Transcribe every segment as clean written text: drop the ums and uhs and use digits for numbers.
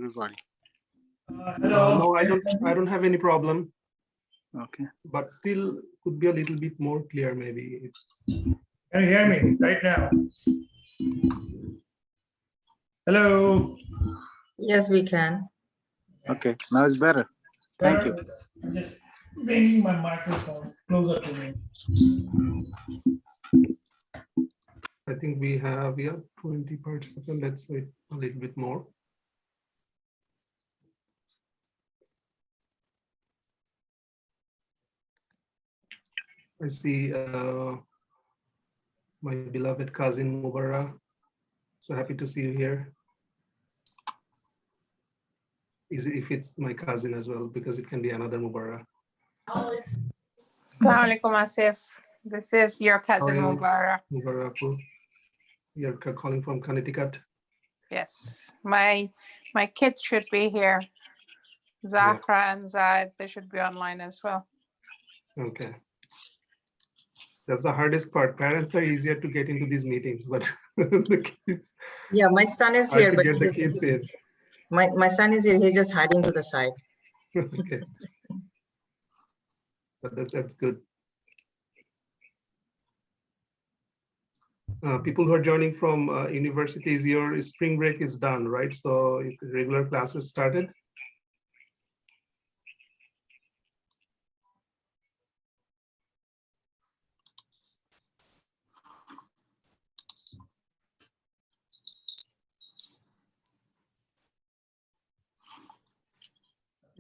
everybody. Hello. No, I don't have any problem, Okay. but still could be a little bit more clear maybe. Can you hear me right now? Hello. Yes, we can. Okay, now it's better. Thank you. I'm just bringing my microphone closer to me. I think we have 20 participants. Let's wait a little bit more. I see my beloved cousin Mubarak. So happy to see you here. If it's my cousin as well, because it can be another Mubarak. Assalamu alaikum, Asif. This is your cousin How are you, Mubarak. Mubarak. You're calling from Connecticut. Yes, my kids should be here. Zahra and Zaid, they should be online as well. Okay. That's the hardest part. Parents are easier to get into these meetings, but the kids. Yeah, my son is hard here, to but get the kids in. my son is here. He's just hiding to the side. Okay. But that's good. People who are joining from universities, your spring break is done, right? So regular classes started.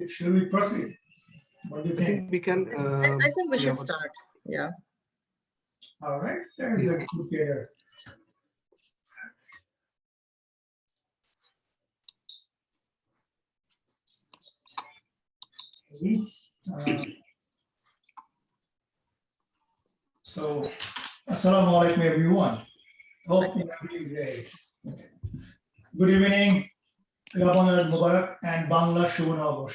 Should we proceed? What do you I think? think we can. I think we should yeah, start. Yeah. All right, there is a group here. So, assalamu alaikum everyone. Hope you are doing great. Okay. Good evening, Ramadan Mubarak and Bangla Shubha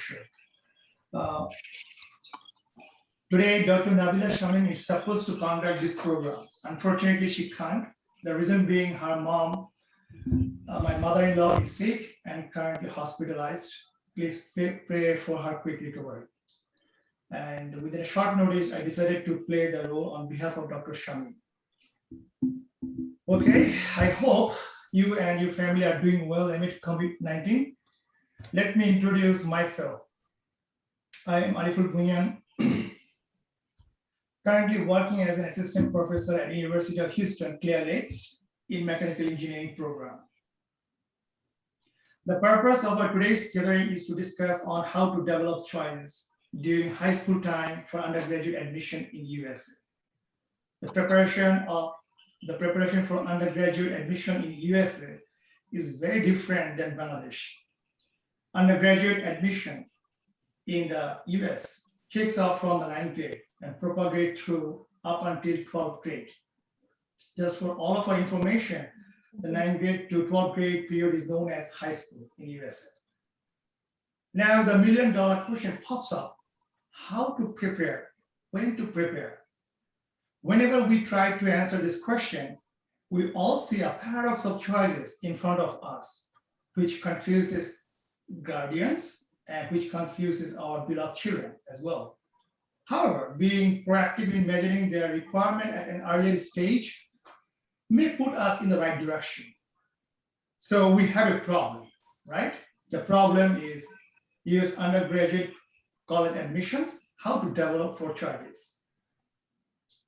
Today, Dr. Nabila Shamin is supposed to conduct this program. Unfortunately, she can't. The reason being her mom, my mother-in-law, is sick and currently hospitalized. Please pray for her quick recovery. And within a short notice, I decided to play the role on behalf of Dr. Shamin. Okay, I hope you and your family are doing well amid COVID-19. Let me introduce myself. I am Ariful Bunyan, currently working as an assistant professor at University of Houston, Clear Lake, in mechanical engineering program. The purpose of our today's gathering is to discuss on how to develop choices during high school time for undergraduate admission in USA. The preparation for undergraduate admission in USA is very different than Bangladesh. Undergraduate admission in the US kicks off from the 9th grade and propagate through up until 12th grade. Just for all of our information, the 9th grade to 12th grade period is known as high school in USA. Now the million-dollar question pops up: how to prepare? When to prepare? Whenever we try to answer this question, we all see a paradox of choices in front of us, which confuses guardians and which confuses our beloved children as well. However, being proactive in measuring their requirement at an earlier stage may put us in the right direction. So we have a problem, right? The problem is US undergraduate college admissions, how to develop for choices.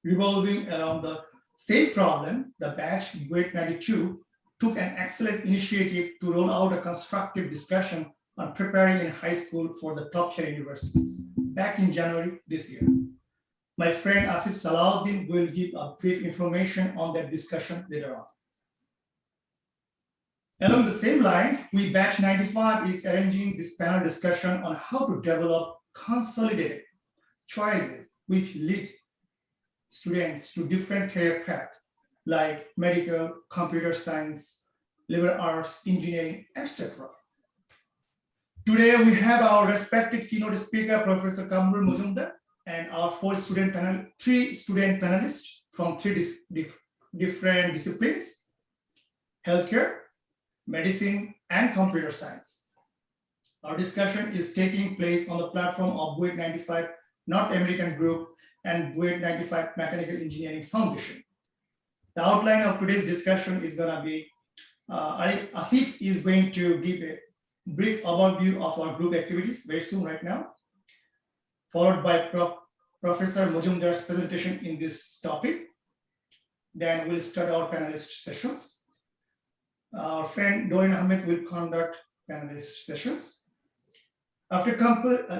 Revolving around the same problem, the batch Grade 92 took an excellent initiative to roll out a constructive discussion on preparing in high school for the top tier universities back in January this year. My friend Asif Salahuddin will give a brief information on that discussion later on. Along the same line, we batch 95 is arranging this panel discussion on how to develop consolidated choices which lead students to different career paths like medical, computer science, liberal arts, engineering, etc. Today, we have our respected keynote speaker, Professor Kamrul Mujumdar, and our three student panelists from three different disciplines: healthcare, medicine, and computer science. Our discussion is taking place on the platform of BUET 95 North American Group and BUET 95 Mechanical Engineering Foundation. The outline of today's discussion is going to be, Asif is going to give a brief overview of our group activities very soon right now, followed by Professor Mojumdar's presentation in this topic. Then we'll start our panelist sessions. Our friend Doreen Ahmed will conduct panelist sessions. After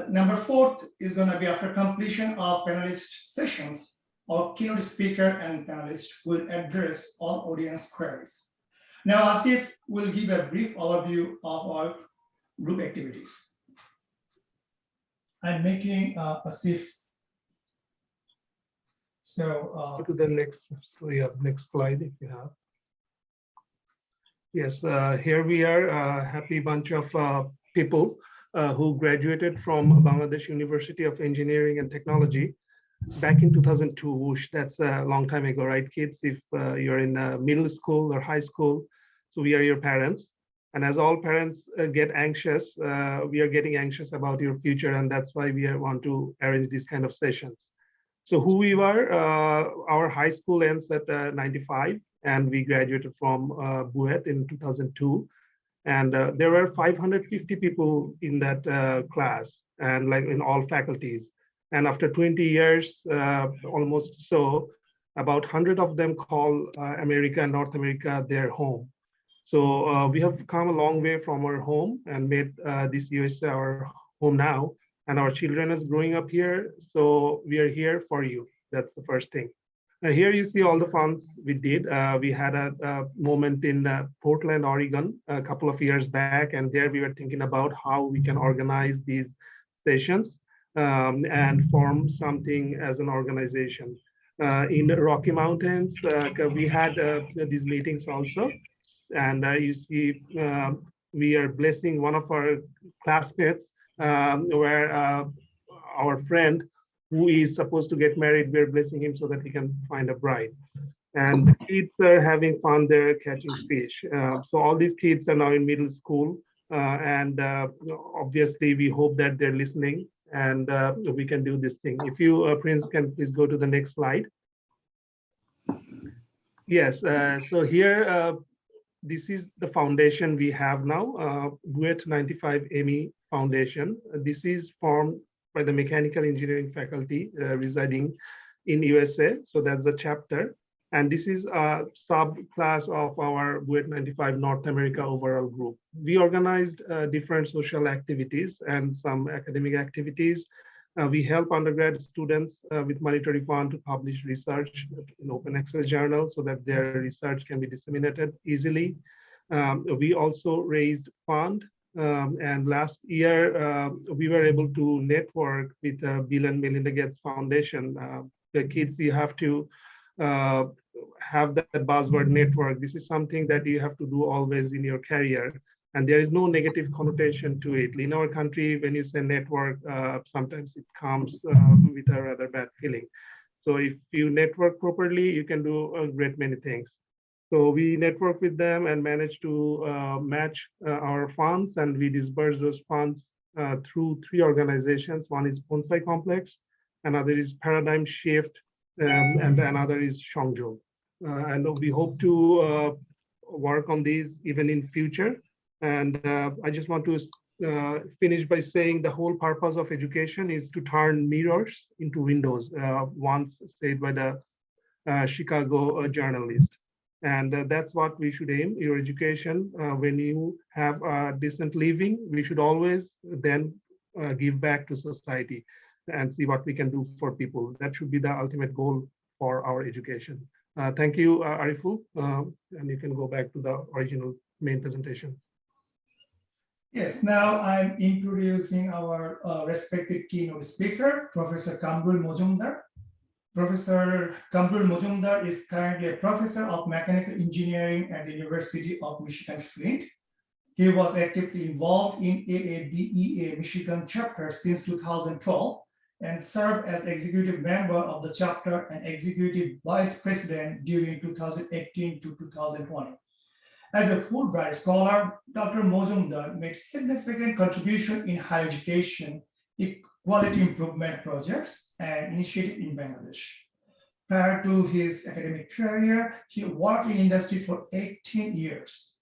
number 4 is going to be after completion of panelist sessions, our keynote speaker and panelist will address all audience queries. Now, Asif will give a brief overview of our group activities. I'm making Asif. So Go to the next, so yeah, next slide if you have. Yes, here we are, a happy bunch of people who graduated from Bangladesh University of Engineering and Technology back in 2002. Whoosh, that's a long time ago, right, kids? If you're in middle school or high school, so we are your parents. And as all parents get anxious, we are getting anxious about your future, and that's why we want to arrange these kind of sessions. So who we were, our high school ends at 95, and we graduated from BUET in 2002. And there were 550 people in that class, and like in all faculties. And after 20 years, almost so, about 100 of them call America and North America their home. So we have come a long way from our home and made this USA our home now. And our children is growing up here, so we are here for you. That's the first thing. Here you see all the funds we did. We had a moment in Portland, Oregon, a couple of years back, and there we were thinking about how we can organize these sessions and form something as an organization. In the Rocky Mountains, we had these meetings also, and you see we are blessing one of our classmates where our friend who is supposed to get married, we're blessing him so that he can find a bride. And the kids are having fun there catching fish. So all these kids are now in middle school. And obviously we hope that they're listening and we can do this thing. If you, Prince, can please go to the next slide. Yes, so here, this is the foundation we have now, BUET 95 ME Foundation. This is formed by the mechanical engineering faculty residing in USA. So that's the chapter. And this is a subclass of our BUET 95 North America overall group. We organized different social activities and some academic activities. We help undergrad students with monetary fund to publish research in open access journals so that their research can be disseminated easily. We also raised fund, and last year we were able to network with Bill and Melinda Gates Foundation. The kids, you have to have that buzzword network. This is something that you have to do always in your career. And there is no negative connotation to it. In our country, when you say network, sometimes it comes with a rather bad feeling. So if you network properly, you can do a great many things. So we network with them and manage to match our funds, and we disperse those funds through 3 organizations. One is Bonsai Complex, another is Paradigm Shift, and another is Shangzhou. And we hope to work on these even in future. And I just want to finish by saying the whole purpose of education is to turn mirrors into windows, once said by the Chicago journalist. And that's what we should aim, your education. When you have a decent living, we should always then give back to society and see what we can do for people. That should be the ultimate goal for our education. Thank you, Ariful. And you can go back to the original main presentation. yes, now I'm introducing our respected keynote speaker, Professor Kamrul Mojumdar. Professor Kamrul Mojumdar is currently a professor of mechanical engineering at the University of Michigan Flint. He was actively involved in AADEA Michigan chapter since 2012 and served as executive member of the chapter and executive vice president during 2018 to 2020. As a Fulbright scholar, Dr. Mojumdar made significant contribution in higher education, equality improvement projects, and initiatives in Bangladesh. Prior to his academic career, he worked in industry for 18 years.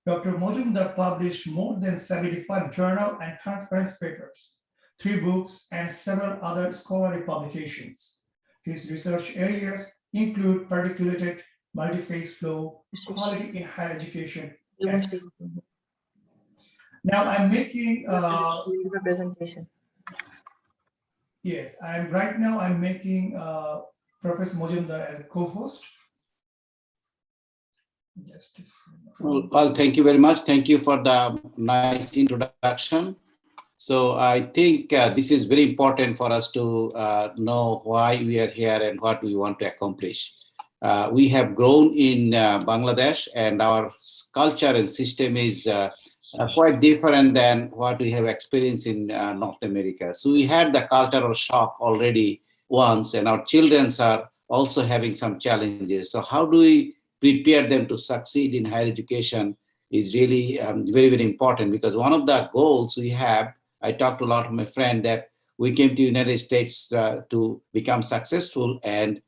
Dr. Mojumdar published more than 75 journal and conference papers, 3 books, and several other scholarly publications. His research areas include particulated multi-phase flow, quality in higher education. You and- want to Now I'm making, see the presentation. yes, I'm making Professor Mojumdar as a co-host. Just a second. Well, thank you very much. Thank you for the nice introduction. So I think this is very important for us to know why we are here and what we want to accomplish. We have grown in Bangladesh, and our culture and system is quite different than what we have experienced in North America. So we had the cultural shock already once, and our children are also having some challenges. So how do we prepare them to succeed in higher education is really very, very important, because one of the goals we have, I talked to a lot of my friends that we came to United States to become successful, and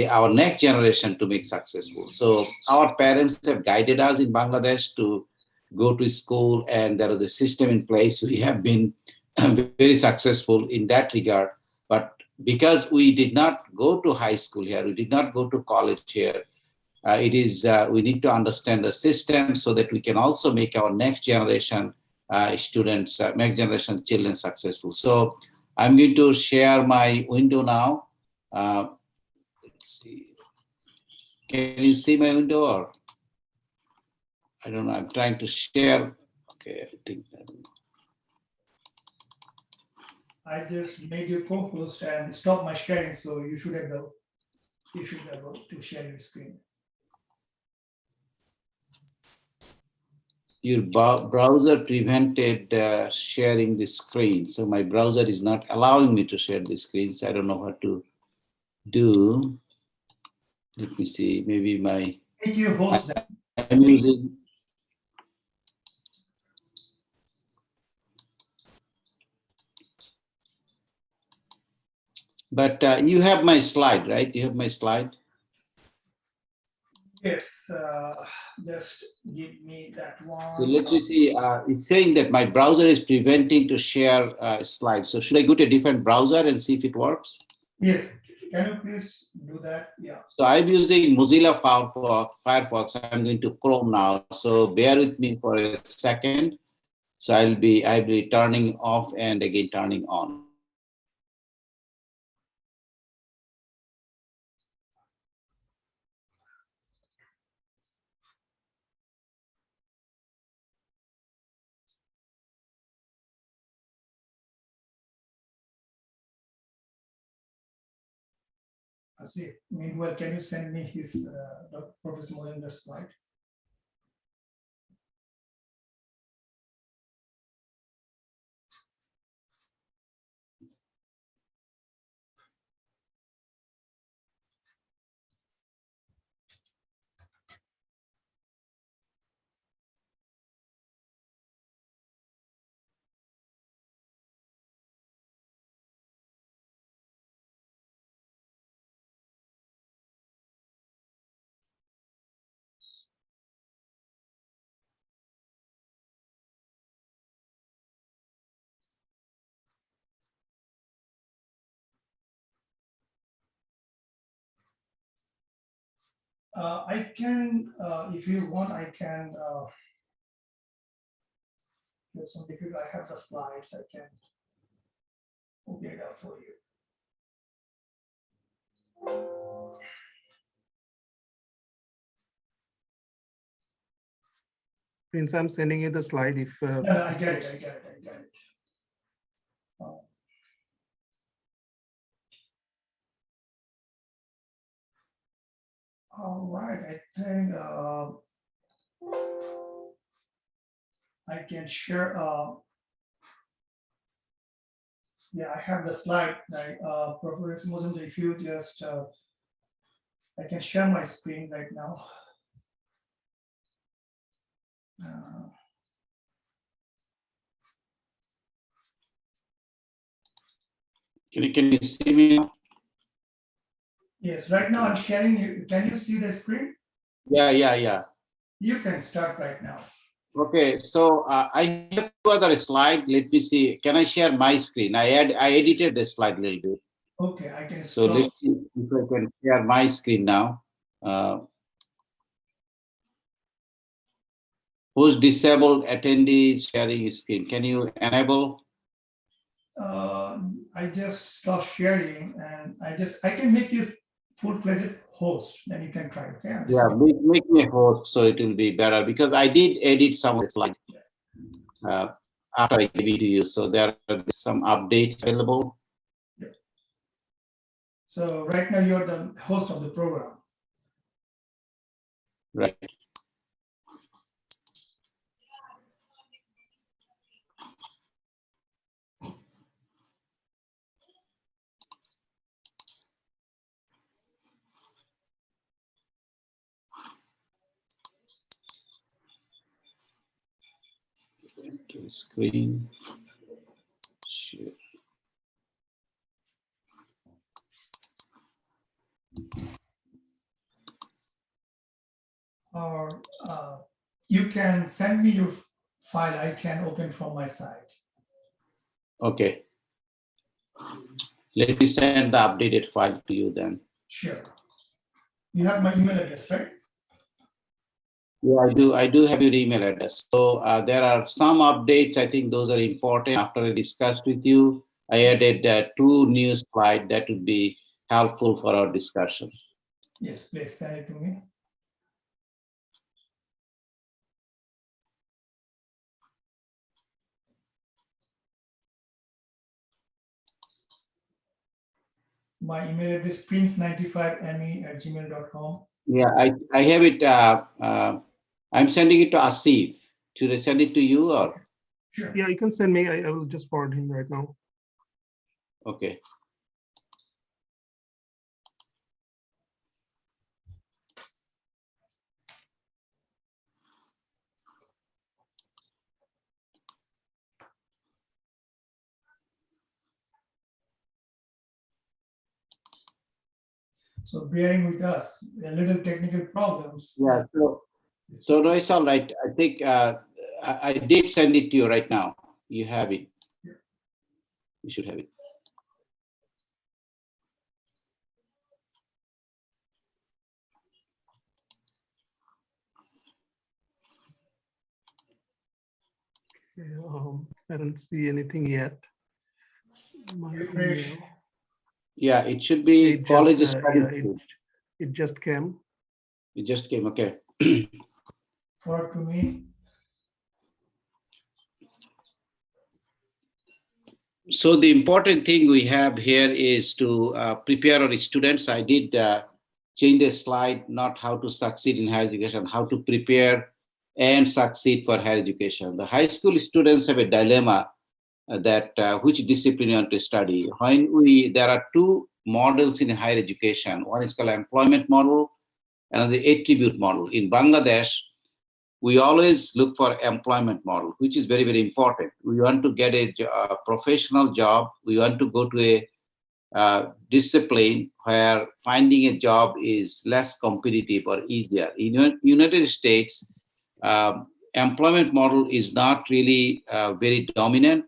our next generation to make successful. So our parents have guided us in Bangladesh to go to school, and there is a system in place. We have been very successful in that regard. But because we did not go to high school here, we did not go to college here, we need to understand the system so that we can also make our next generation students, next generation children successful. So I'm going to share my window now. Let's see. Can you see my window, or? I don't know, I'm trying to share. Okay, I think that. I just made you co-host and stop my sharing, so you should be able to share your screen. Your browser prevented sharing the screen. So my browser is not allowing me to share the screen. So I don't know what to do. Let me see, maybe Thank you, host that. I'm using. But you have my slide, right? You have my slide. Yes, just give me that one. So let me see, it's saying that my browser is preventing to share slides. So should I go to a different browser and see if it works? Yes, can you please do that? Yeah. So I'm using Mozilla Firefox. I'm going to Chrome now. So bear with me for a second. So I'll be turning off and again turning on. I see. Meanwhile, can you send me his Professor Mojendar's slide? I can, if you want, I can get some difficult. I have the slides. I can open it up for you. Since I'm sending you the slide, if No, I get it. I get it. I get it. All right. I think I can share. Yeah, I have the slide. Right, Professor Mozum, if you just, I can share my screen right now. Uh, Can you see me now? Yes, right now I'm sharing you. Can you see the screen? Yeah. You can start right now. Okay, so I have two other slides. Let me see. Can I share my screen? I edited the slide a little bit. Okay, I can So scroll. let's see if I can share my screen now. Who's disabled attendees sharing screen? Can you enable? I just stopped sharing and I can make you full-fledged host, then you can try, okay? I'm just Yeah, make me a host so it will be better because I did edit some of the slides after I gave it to you. So there are some updates available. So right now you're the host of the program. Right. Okay, screen. Share. Or you can send me your file, I can open from my side. Okay. Let me send the updated file to you then. Sure. You have my email address, right? Yeah, I do. I do have your email address. So there are some updates. I think those are important. After I discussed with you, I added two new slides that would be helpful for our discussion. Yes, please send it to me. My email address prince95me@gmail.com. Yeah, I have it. I'm sending it to Asif. Should I send it to you or? Sure. Yeah, you can send me. I will just forward him right now. Okay. So bearing with us, a little technical problems. Yeah. So no, it's all right. I think I did send it to you right now. You have it. You should have it. I don't see anything yet. My Refresh. email. Yeah, it should be It college just, study. it just came. It just came. Okay. Forward to me. So the important thing we have here is to prepare our students. I did change the slide, not how to succeed in higher education, how to prepare and succeed for higher education. The high school students have a dilemma that which discipline you want to study. There are two models in higher education. One is called employment model and the attribute model. In Bangladesh, we always look for employment model, which is very, very important. We want to get a professional job. We want to go to a discipline where finding a job is less competitive or easier. In United States, employment model is not really very dominant.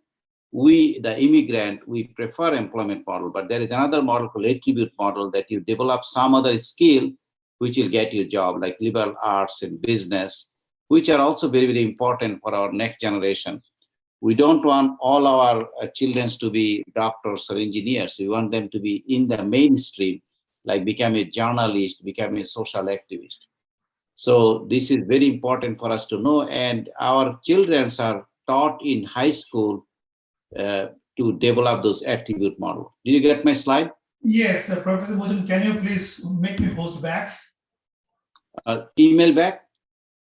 We, the immigrant, we prefer employment model, but there is another model called attribute model that you develop some other skill which will get you a job, like liberal arts and business, which are also very, very important for our next generation. We don't want all our children to be doctors or engineers. We want them to be in the mainstream, like become a journalist, become a social activist. So this is very important for us to know, and our children are taught in high school to develop those attribute model. Did you get my slide? Yes, Professor Mojan, can you please make me host back? Email back?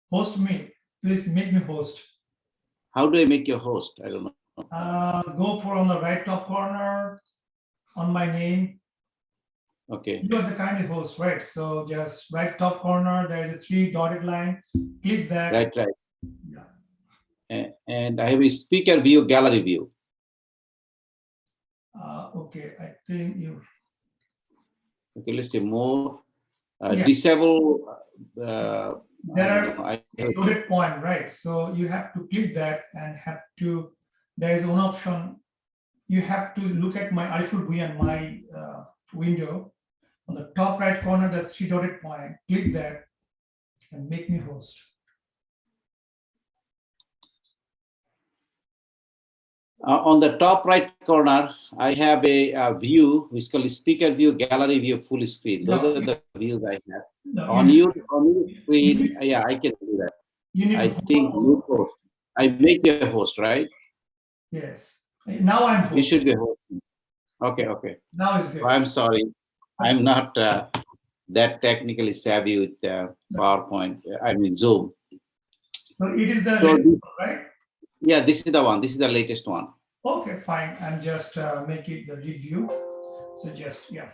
Host me. Please make me host. How do I make you host? I don't know. Go for on the right top corner on my name. Okay. You are the kind of host, right? So just right top corner, there is a 3 dotted line. Click that. Right. And I have a speaker view, gallery view. Okay, I think you. Okay, let's say more. Yeah. Disable. There are a dotted point, right? So you have to click that and have to. There is one option. You have to look at my Arifur Bhuyan, my window. On the top right corner, there's 3 dotted point. Click that and make me host. On the top right corner, I have a view which is called speaker view, gallery view, full screen. Those are the views I have. No, On your screen, yeah, I can do that. you need I to think you host. I make you a host, right? Yes. Now I'm host. You should be a host. Okay, okay. Now it's good. I'm sorry. I'm not that technically savvy with PowerPoint. I mean Zoom. So it is the So latest one, right? Yeah, this is the one. This is the latest one. Okay, fine. I'm just making the review. So just, yeah.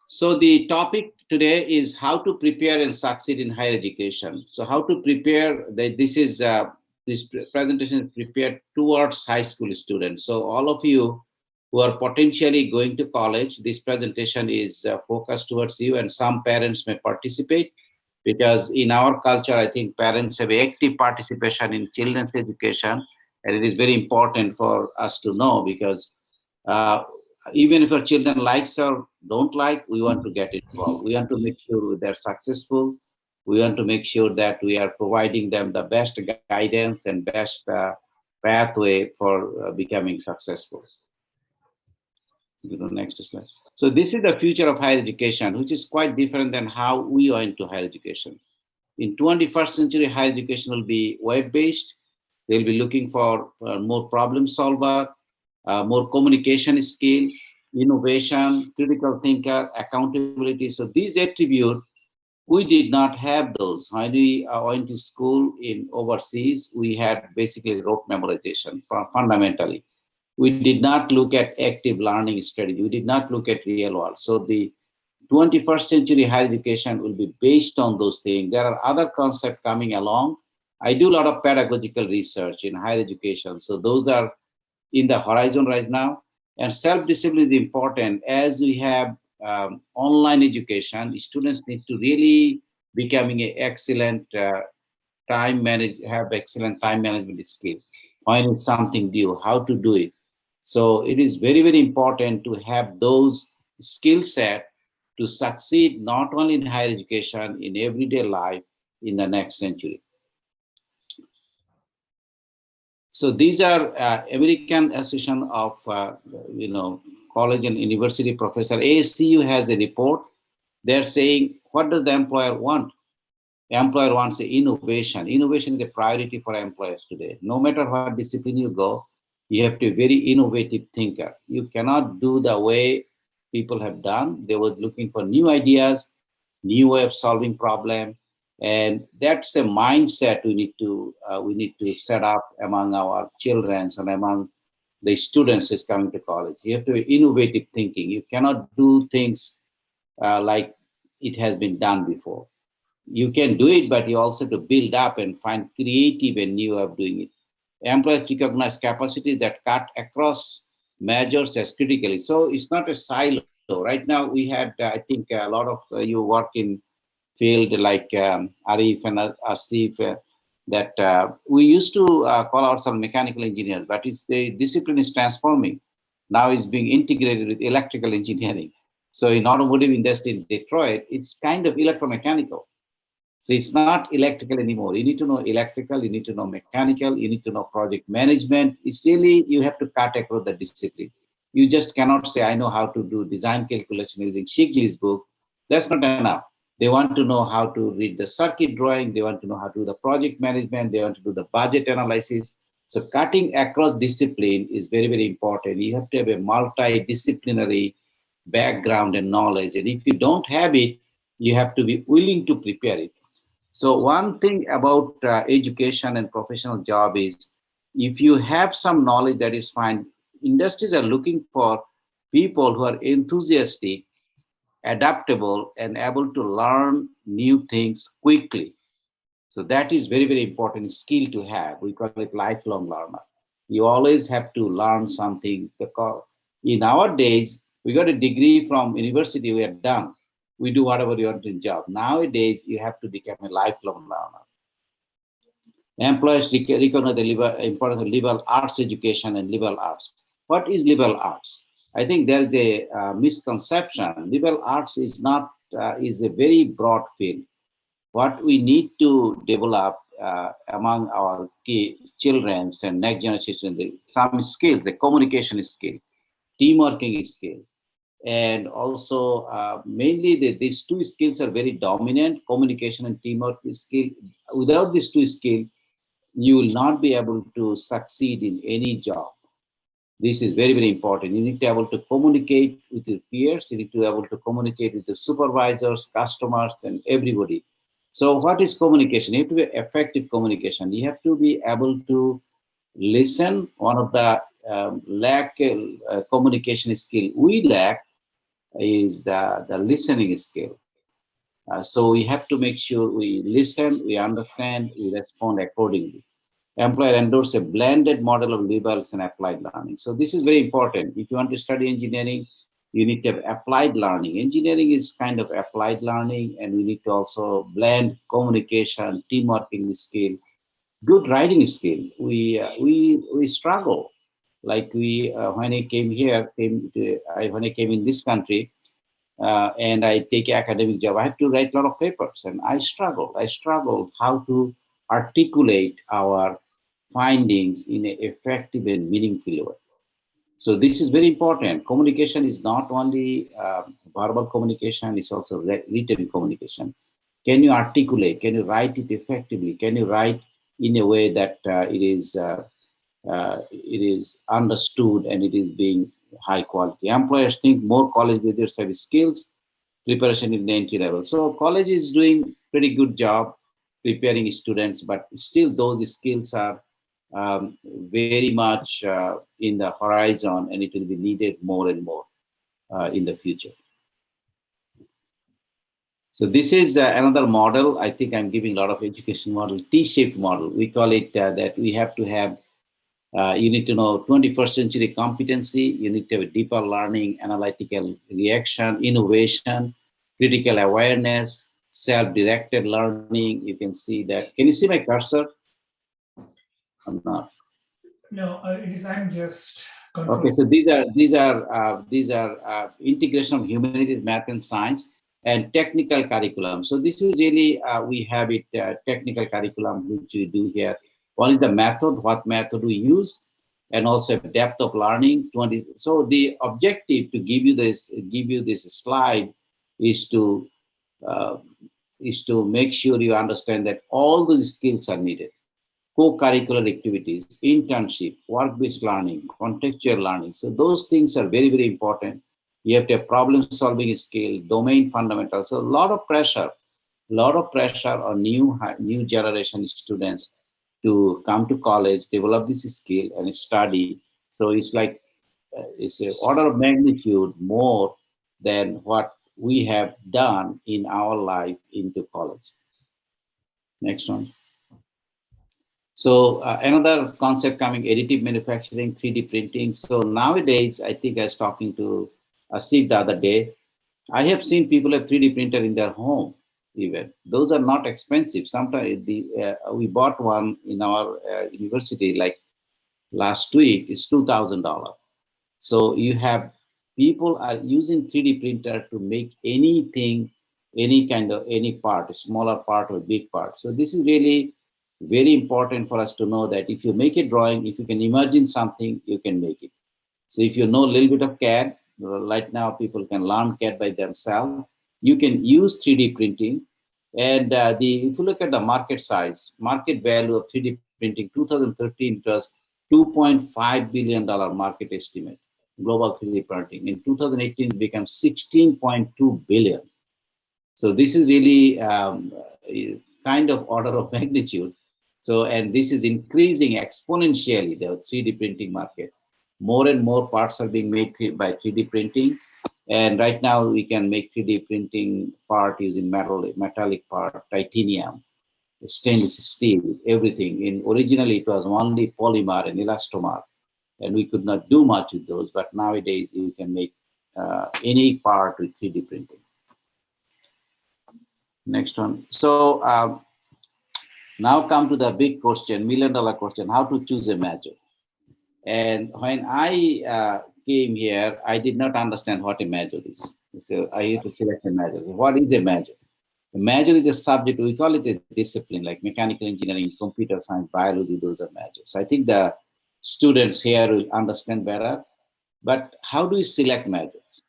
So the topic today is how to prepare and succeed in higher education. So how to prepare, this presentation is prepared towards high school students. So all of you who are potentially going to college, this presentation is focused towards you, and some parents may participate because in our culture, I think parents have active participation in children's education, and it is very important for us to know because uh, even if our children likes or don't like, we want to get involved. We want to make sure they're successful. We want to make sure that we are providing them the best guidance and best pathway for becoming successful. Next slide. So this is the future of higher education, which is quite different than how we went to higher education. In 21st century, higher education will be web-based. They'll be looking for more problem solver, more communication skill, innovation, critical thinker, accountability. So these attributes, we did not have those. When we went to school in overseas, we had basically rote memorization fundamentally. We did not look at active learning strategy. We did not look at real world. So the 21st century higher education will be based on those things. There are other concepts coming along. I do a lot of pedagogical research in higher education. So those are in the horizon right now. And self-discipline is important. As we have online education, students need to really becoming an excellent have excellent time management skills. Finding something new, how to do it. So it is very, very important to have those skill set to succeed not only in higher education, in everyday life in the next century. So these are American Association of College and University Professor. ASCU has a report. They're saying, what does the employer want? The employer wants innovation. Innovation is a priority for employers today. No matter what discipline you go, you have to be a very innovative thinker. You cannot do the way people have done. They were looking for new ideas, new way of solving problem, and that's a mindset we need to set up among our children and among the students who's coming to college. You have to be innovative thinking. You cannot do things like it has been done before. You can do it, but you also have to build up and find creative and new way of doing it. Employees recognize capacities that cut across measures as critically. So it's not a silo. Right now, we had, I think, a lot of you work in field like Arif and Asif, that we used to call ourselves mechanical engineers, but it's the discipline is transforming. Now it's being integrated with electrical engineering. So in automotive industry in Detroit, it's kind of electromechanical. So it's not electrical anymore. You need to know electrical, you need to know mechanical, you need to know project management. It's really, you have to cut across the discipline. You just cannot say, I know how to do design calculation using Shigley's book. That's not enough. They want to know how to read the circuit drawing. They want to know how to do the project management. They want to do the budget analysis. So cutting across discipline is very, very important. You have to have a multidisciplinary background and knowledge. And if you don't have it, you have to be willing to prepare it. So one thing about education and professional job is, if you have some knowledge, that is fine. Industries are looking for people who are enthusiastic, adaptable, and able to learn new things quickly. So that is very, very important skill to have. We call it lifelong learner. You always have to learn something. Because in our days, we got a degree from university, we are done. We do whatever you want in job. Nowadays, you have to become a lifelong learner. Employers recognize the importance of liberal arts education and liberal arts. What is liberal arts? I think there is a misconception. Liberal arts is not is a very broad field. What we need to develop among our children and next generation, some skills, the communication skill, teamworking skill, and also mainly these two skills are very dominant, communication and teamwork skill. Without these two skills, you will not be able to succeed in any job. This is very, very important. You need to be able to communicate with your peers. You need to be able to communicate with the supervisors, customers, and everybody. So what is communication? You have to be effective communication. You have to be able to listen. One of the lack communication skill we lack is the listening skill. So we have to make sure we listen, we understand, we respond accordingly. Employer endorse a blended model of liberals and applied learning. So this is very important. If you want to study engineering, you need to have applied learning. Engineering is kind of applied learning, and we need to also blend communication, teamworking skill, good writing skill. We struggle. Like when I came here, when I came in this country, and I take academic job, I have to write a lot of papers, and I struggled. I struggled how to articulate our findings in an effective and meaningful way. So this is very important. Communication is not only verbal communication, it's also written communication. Can you articulate? Can you write it effectively? Can you write in a way that it is understood and it is being high quality? Employers think more college graduates have skills, preparation in the entry level. So college is doing pretty good job preparing students, but still those skills are very much in the horizon, and it will be needed more and more in the future. So this is another model. I think I'm giving a lot of education model, T-shaped model. We call it that we have to have, you need to know 21st century competency, you need to have a deeper learning, analytical reaction, innovation, critical awareness, self-directed learning. You can see that. Can you see my cursor? I'm not. No, it is. I'm just Okay, controlling. so these are integration of humanities, math, and science, and technical curriculum. So this is really we have it technical curriculum which we do here. One is the method, what method we use, and also depth of learning. 20. So the objective to give you this slide is to uh, make sure you understand that all those skills are needed. Co-curricular activities, internship, work-based learning, contextual learning. So those things are very, very important. You have to have problem-solving skill, domain fundamentals. So a lot of pressure on new generation students to come to college, develop this skill, and study. So it's like it's an order of magnitude more than what we have done in our life into college. Next one. So another concept coming, additive manufacturing, 3D printing. So nowadays, I think I was talking to Asif the other day. I have seen people have 3D printer in their home even. Those are not expensive. Sometimes we bought one in our university like last week. It's $2,000. So you have people are using 3D printer to make anything, any part, a smaller part or big part. So this is really very important for us to know that if you make a drawing, if you can imagine something, you can make it. So if you know a little bit of CAD, right now people can learn CAD by themselves. You can use 3D printing. And if you look at the market size, market value of 3D printing, 2013 it was $2.5 billion market estimate, global 3D printing. In 2018, it became 16.2 billion. So this is really kind of order of magnitude. So, and this is increasing exponentially, the 3D printing market. More and more parts are being made by 3D printing. And right now we can make 3D printing part using metallic part, titanium. stainless steel, everything. Originally, it was only polymer and elastomer, and we could not do much with those. But nowadays, you can make any part with 3D printing. Next one. So now come to the big question, $1,000,000 question: how to choose a major? And when I came here, I did not understand what a major is. So I had to select a major. What is a major? A major is a subject, we call it a discipline, like mechanical engineering, computer science, biology, those are majors. I think the students here will understand better. But how do we select majors?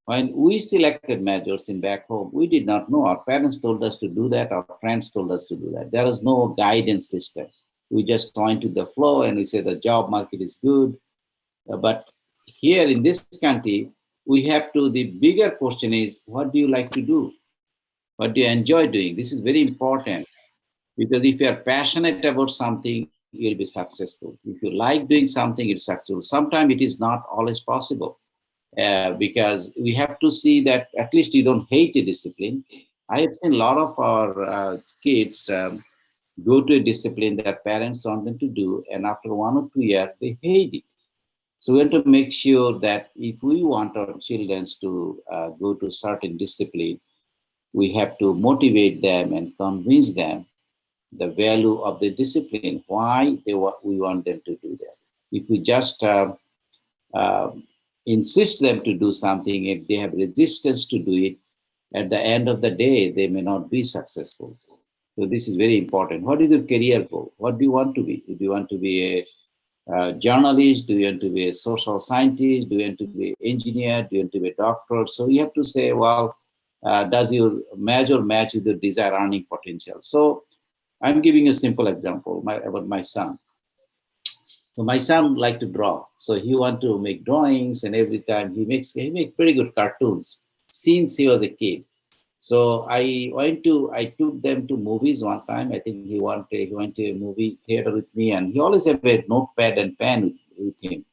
When we selected majors in back home, we did not know. Our parents told us to do that, our friends told us to do that. There was no guidance system. We just went to the flow and we say the job market is good. But here in this country, we have to, the bigger question is, what do you like to do? What do you enjoy doing? This is very important, because if you are passionate about something, you'll be successful. If you like doing something, it's successful. Sometimes it is not always possible, because we have to see that at least you don't hate a discipline. I have seen a lot of our kids go to a discipline that parents want them to do, and after 1 or 2 years, they hate it. So we have to make sure that if we want our children to go to certain discipline, we have to motivate them and convince them the value of the discipline, why we want them to do that. If we just uh, insist them to do something, if they have resistance to do it, at the end of the day, they may not be successful. So this is very important. What is your career goal? What do you want to be? Do you want to be a journalist? Do you want to be a social scientist? Do you want to be an engineer? Do you want to be a doctor? So you have to say, well, does your major match with your desired earning potential? So I'm giving a simple example about my son. So my son like to draw. So he want to make drawings, and every time he makes pretty good cartoons since he was a kid. So I took them to movies one time. I think he went to a movie theater with me, and he always have a notepad and pen with him.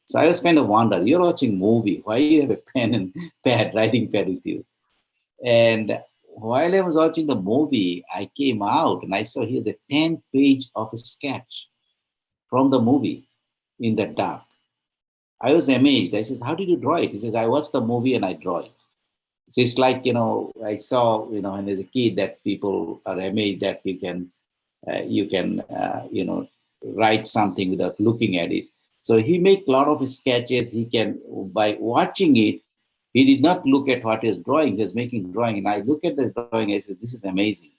So I was kind of wonder, you're watching movie, why you have a pen and pad, writing pad with you? And while I was watching the movie, I came out and I saw here the 10 page of a sketch from the movie in the dark. I was amazed. I says, how did you draw it? He says, I watched the movie and I draw it. So it's like, I saw, when as a kid that people are amazed that you can write something without looking at it. So he make a lot of sketches. He can, by watching it, he did not look at what he was drawing. He was making drawing. And I look at the drawing, I said, this is amazing.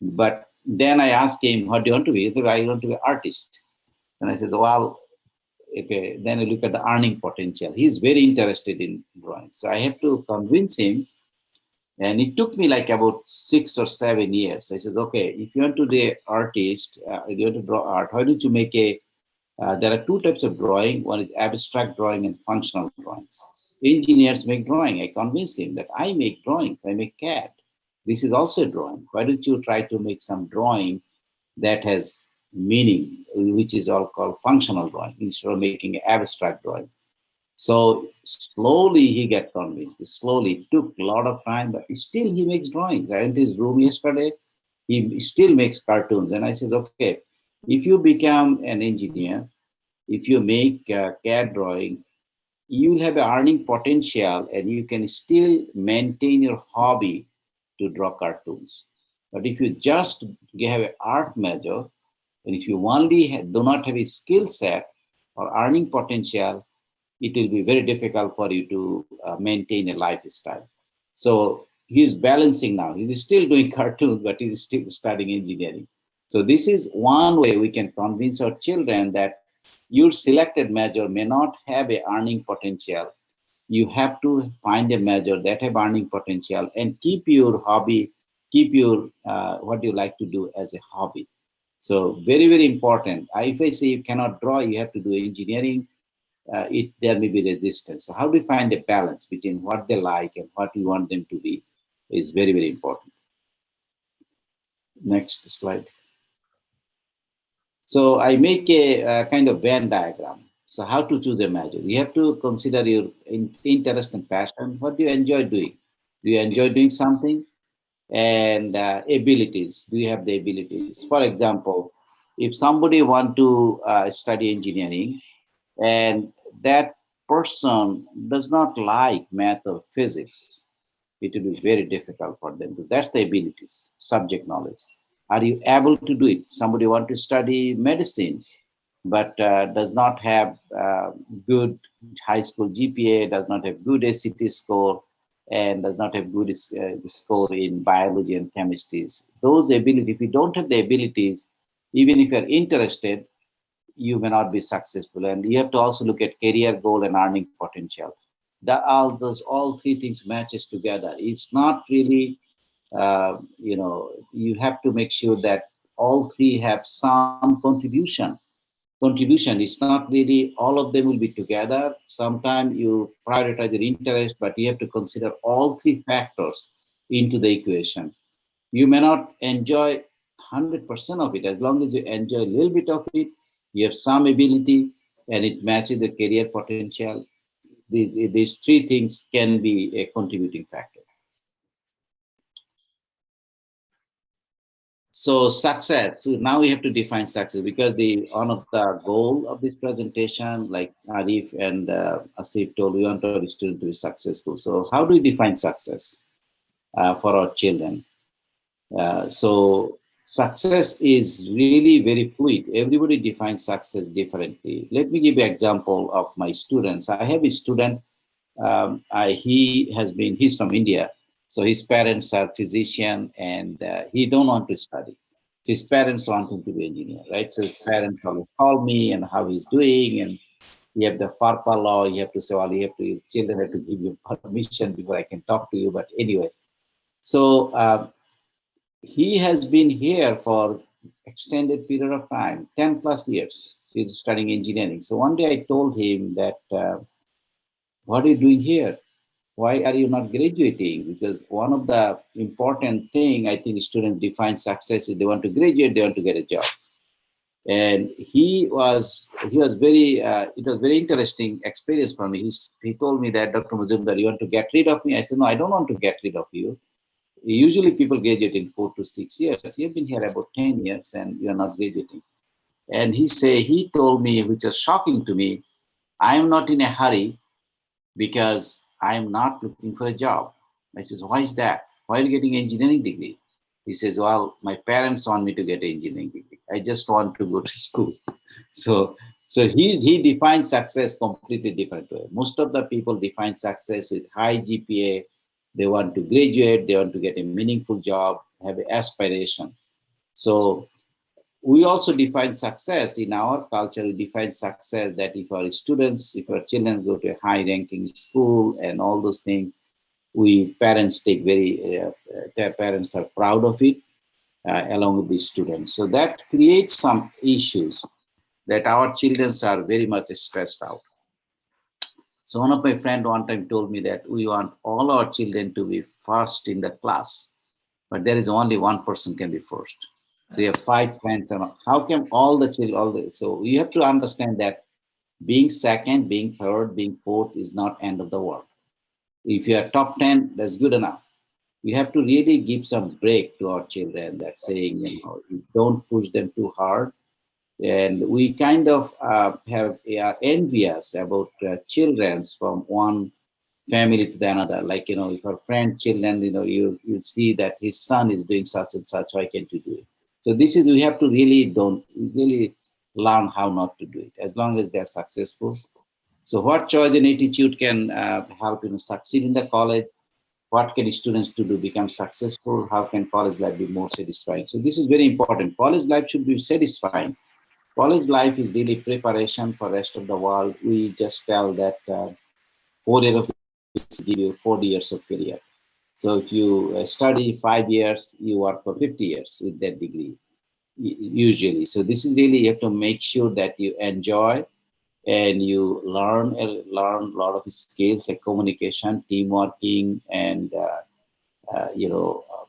But then I asked him, what do you want to be? He said, I want to be an artist. And I said, well, okay. Then I look at the earning potential. He's very interested in drawing. So I have to convince him. And it took me like about 6 or 7 years. So I says, okay, if you want to be an artist, if you want to draw art, how did you make there are two types of drawing. One is abstract drawing and functional drawings. Engineers make drawing. I convince him that I make drawings. I make CAD. This is also a drawing. Why don't you try to make some drawing that has meaning, which is all called functional drawing, instead of making abstract drawing? So slowly he got convinced. Slowly, it took a lot of time, but still he makes drawings. I went to his room yesterday. He still makes cartoons. And I says, okay, if you become an engineer, if you make CAD drawing, you'll have an earning potential and you can still maintain your hobby to draw cartoons. But if you just have an art major, and if you only do not have a skill set or earning potential, it will be very difficult for you to maintain a lifestyle. So he's balancing now. He's still doing cartoons, but he's still studying engineering. So this is one way we can convince our children that your selected major may not have a earning potential. You have to find a major that have earning potential and keep your hobby, keep your what you like to do as a hobby. So very, very important. If I say you cannot draw, you have to do engineering, there may be resistance. So how do we find a balance between what they like and what we want them to be is very, very important. Next slide. So I make a kind of Venn diagram. So how to choose a major? You have to consider your interest and passion. What do you enjoy doing? Do you enjoy doing something? and abilities. Do you have the abilities? For example, if somebody want to study engineering and that person does not like math or physics, it will be very difficult for them to. That's the abilities, subject knowledge. Are you able to do it? Somebody want to study medicine, but does not have good high school GPA, does not have good ACT score, and does not have good score in biology and chemistries. Those abilities, if you don't have the abilities, even if you're interested, you may not be successful. And you have to also look at career goal and earning potential. All three things matches together. It's not really, you have to make sure that all three have some contribution. It's not really all of them will be together. Sometimes you prioritize your interest, but you have to consider all three factors into the equation. You may not enjoy 100% of it. As long as you enjoy a little bit of it, you have some ability and it matches the career potential. These three things can be a contributing factor. So success. So now we have to define success, because one of the goal of this presentation, like Arif and Asif told, we want our students to be successful. So how do we define success for our children? So success is really very fluid. Everybody defines success differently. Let me give you an example of my students. I have a student. He's from India, so his parents are physician, and he don't want to study. His parents want him to be engineer, right? So his parents always call me and how he's doing, and you have the FARPA law. You have to say, well, children have to give you permission before I can talk to you. But anyway, so he has been here for extended period of time, 10 plus years. He's studying engineering. So one day I told him that, what are you doing here? Why are you not graduating? Because one of the important thing I think students define success is they want to graduate, they want to get a job. And he was very, it was very interesting experience for me. He told me that, Dr. Mazumdar, you want to get rid of me? I said, no, I don't want to get rid of you. Usually people graduate in 4 to 6 years. You've been here about 10 years and you're not graduating. And he told me, which was shocking to me, I am not in a hurry because I am not looking for a job. I says, why is that? Why are you getting an engineering degree? He says, well, my parents want me to get an engineering degree. I just want to go to school. So, he defines success completely different way. Most of the people define success with high GPA. They want to graduate. They want to get a meaningful job, have an aspiration. So we also define success in our culture. We define success that if our students, if our children go to a high-ranking school and all those things, parents their parents are proud of it, along with the students. So that creates some issues that our children are very much stressed out. So one of my friend one time told me that we want all our children to be first in the class, but there is only one person can be first. So you have 5 friends, and how can all the children, so you have to understand that being second, being third, being fourth is not end of the world. If you are top 10, that's good enough. We have to really give some break to our children, that saying, don't push them too hard. And we kind of are envious about children from one family to the another. Like, if our friend children, you see that his son is doing such and such, why can't you do it? So we have to really learn how not to do it, as long as they're successful. So what choice and attitude can help succeed in the college? What can students do become successful? How can college life be more satisfying? So this is very important. College life should be satisfying. College life is really preparation for rest of the world. We just tell that 4 years of give you 40 years of career. So if you study 5 years, you work for 50 years with that degree, usually. So this is really, you have to make sure that you enjoy and you learn a lot of skills like communication, team working, and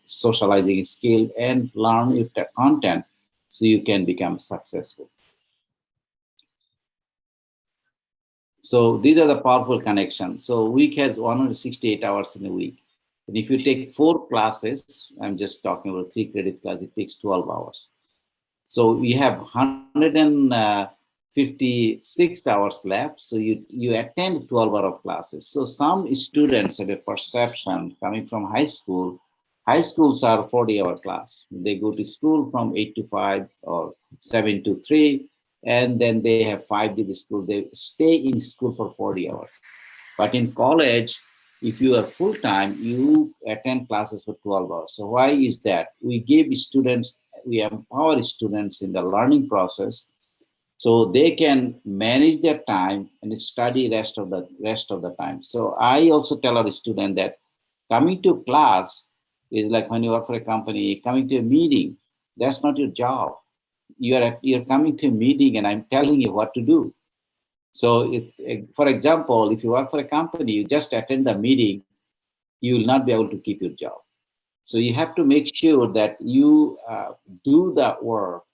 socializing skill, and learn your content so you can become successful. So these are the powerful connections. So week has 168 hours in a week. And if you take 4 classes, I'm just talking about 3 credit class, it takes 12 hours. So we have 156 hours left. So you attend 12 hour of classes. So some students have a perception coming from high school. High schools are 40-hour class. They go to school from 8 to 5 or 7 to 3, and then they have 5 days school. They stay in school for 40 hours. But in college, if you are full-time, you attend classes for 12 hours. So why is that? We give students, we empower students in the learning process so they can manage their time and study rest of the time. So I also tell our student that coming to class is like when you work for a company, coming to a meeting, that's not your job. You're coming to a meeting and I'm telling you what to do. So for example, if you work for a company, you just attend the meeting, you will not be able to keep your job. So you have to make sure that you do the work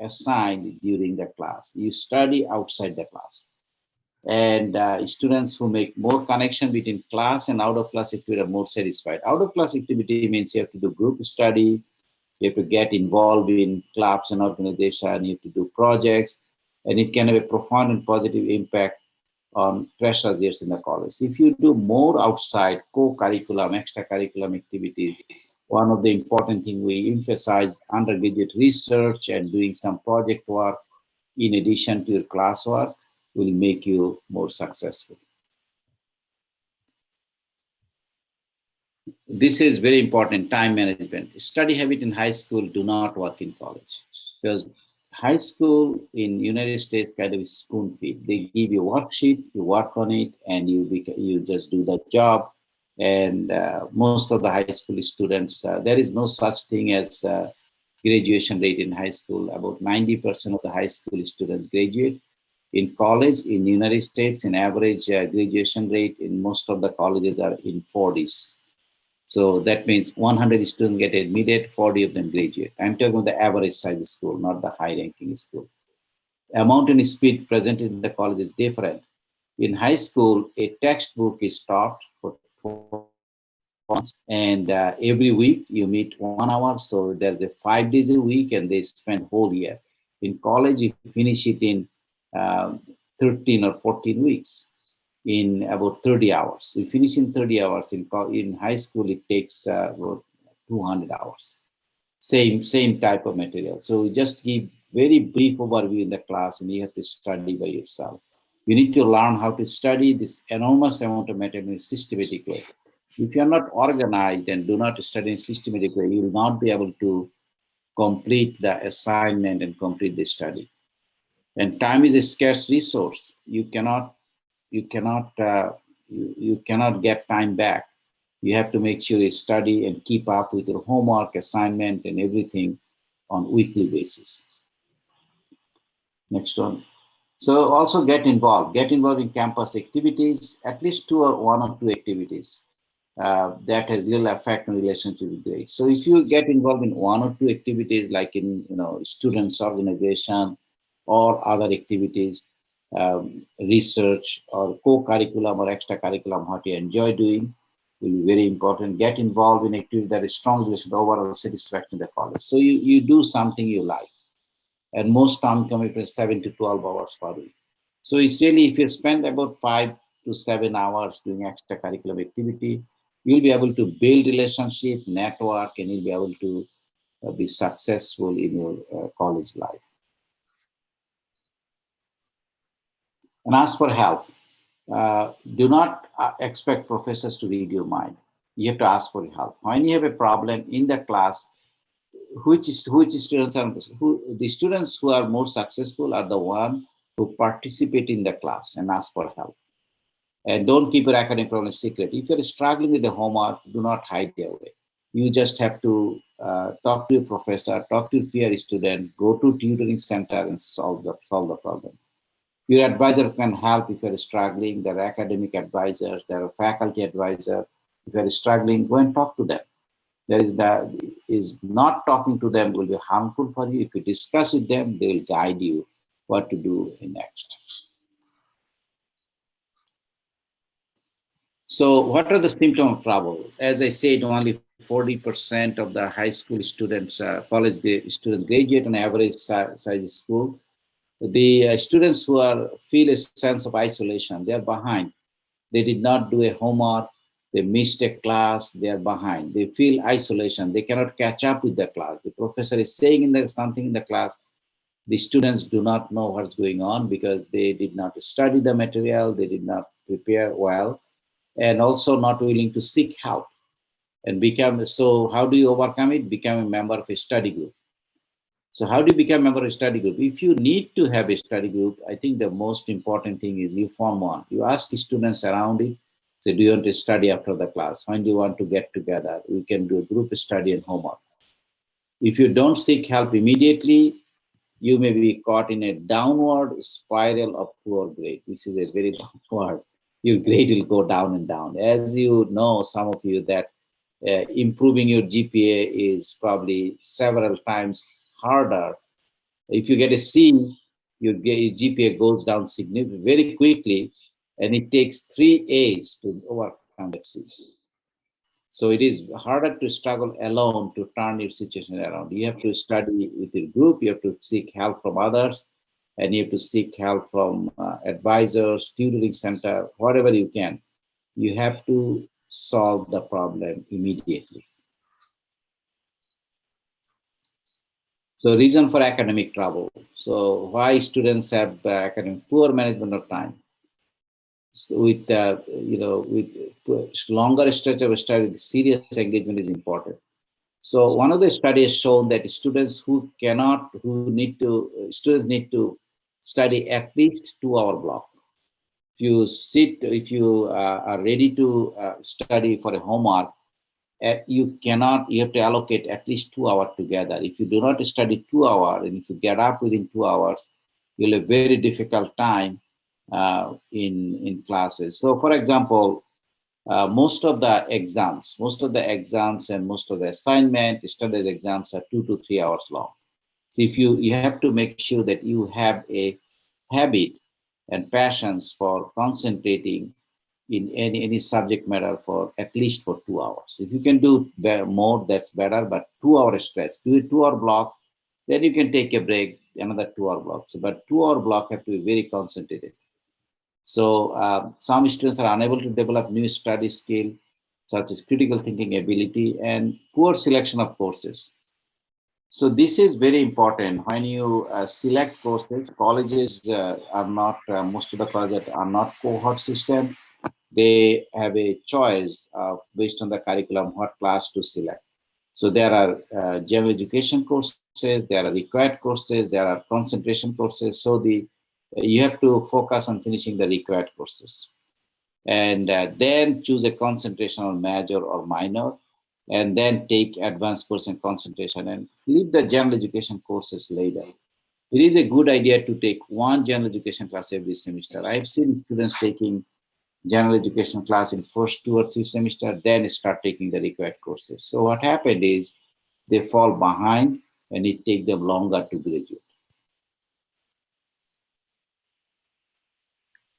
assigned during the class. You study outside the class. And students who make more connection between class and out of class activity are more satisfied. Out of class activity means you have to do group study, you have to get involved in clubs and organization, you have to do projects, and it can have a profound and positive impact on precious years in the college. If you do more outside co-curriculum, extracurriculum activities, one of the important things we emphasize undergraduate research and doing some project work in addition to your classwork will make you more successful. This is very important, time management. Study habit in high school do not work in college because high school in United States kind of spoon feed. They give you a worksheet, you work on it, and you just do the job. And most of the high school students, there is no such thing as graduation rate in high school. About 90% of the high school students graduate. In college, in the United States, in average graduation rate in most of the colleges are in 40s. So that means 100 students get admitted, 40 of them graduate. I'm talking about the average size school, not the high ranking school. Amount and speed presented in the college is different. In high school, a textbook is taught for 12 months, and every week you meet 1 hour. So there's 5 days a week, and they spend whole year. In college, you finish it in 13 or 14 weeks in about 30 hours. We finish in 30 hours. In high school, it takes about 200 hours. Same type of material. So we just give very brief overview in the class, and you have to study by yourself. You need to learn how to study this enormous amount of material in a systematic way. If you are not organized and do not study in a systematic way, you will not be able to complete the assignment and complete the study. And time is a scarce resource. You cannot get time back. You have to make sure you study and keep up with your homework, assignment, and everything on weekly basis. Next one. So also get involved. Get involved in campus activities, at least one or two activities that has little effect on relationship with grades. So if you get involved in one or two activities, like in students organization or other activities, research or co-curriculum or extracurriculum, what you enjoy doing will be very important. Get involved in activity that is strong relation to overall satisfaction in the college. So you do something you like, and most time commitment is 7 to 12 hours per week. So it's really, if you spend about 5 to 7 hours doing extracurricular activity, you'll be able to build relationship, network, and you'll be able to be successful in your college life. And ask for help. Do not expect professors to read your mind. You have to ask for help. When you have a problem in the class, which students are the students who are more successful are the one who participate in the class and ask for help. And don't keep your academic problems secret. If you're struggling with the homework, do not hide it away. You just have to talk to your professor, talk to your peer student, go to tutoring center and solve the problem. Your advisor can help if you're struggling. There are academic advisors, there are faculty advisors. If you're struggling, go and talk to them. Is not talking to them will be harmful for you. If you discuss with them, they will guide you what to do next. So what are the symptoms of trouble? As I said, only 40% of the high school students, students graduate on average size school. The students who feel a sense of isolation, they are behind. They did not do a homework. They missed a class. They are behind. They feel isolation. They cannot catch up with the class. The professor is saying something in the class. The students do not know what's going on because they did not study the material. They did not prepare well, and also not willing to seek help and become. So how do you overcome it? Become a member of a study group. So how do you become a member of a study group? If you need to have a study group, I think the most important thing is you form one. You ask students around it. So do you want to study after the class? When do you want to get together? We can do a group study and homework. If you don't seek help immediately, you may be caught in a downward spiral of poor grade. This is a very long word. Your grade will go down and down. As you know, some of you, that improving your GPA is probably several times harder. If you get a C, your GPA goes down significantly, very quickly, and it takes 3 A's to overcome that C. So it is harder to struggle alone to turn your situation around. You have to study with your group, you have to seek help from others, and you have to seek help from advisors, tutoring center, whatever you can. You have to solve the problem immediately. So reason for academic trouble. So why students have academic poor management of time. So with with longer stretch of study, serious engagement is important. So one of the studies shown that students need to study at least 2 hour block. If you are ready to study for a homework, you have to allocate at least 2 hours together. If you do not study 2 hours, and if you get up within 2 hours, you'll have a very difficult time in classes. So for example, most of the exams and most of the assignment, studies exams are 2 to 3 hours long. So if you have to make sure that you have a habit and passions for concentrating in any subject matter for at least for 2 hours. If you can do more, that's better, but 2 hour stretch, do a 2 hour block, then you can take a break, another 2 hour block. So, but 2 hour block have to be very concentrated. So some students are unable to develop new study skill, such as critical thinking ability and poor selection of courses. So this is very important when you select courses. Colleges are not, most of the colleges are not cohort system. They have a choice based on the curriculum what class to select. So there are general education courses, there are required courses, there are concentration courses. So you have to focus on finishing the required courses, and then choose a concentration or major or minor, and then take advanced course in concentration and leave the general education courses later. It is a good idea to take one general education class every semester. I have seen students taking general education class in first 2 or 3 semesters, then start taking the required courses. So what happened is they fall behind and it takes them longer to graduate.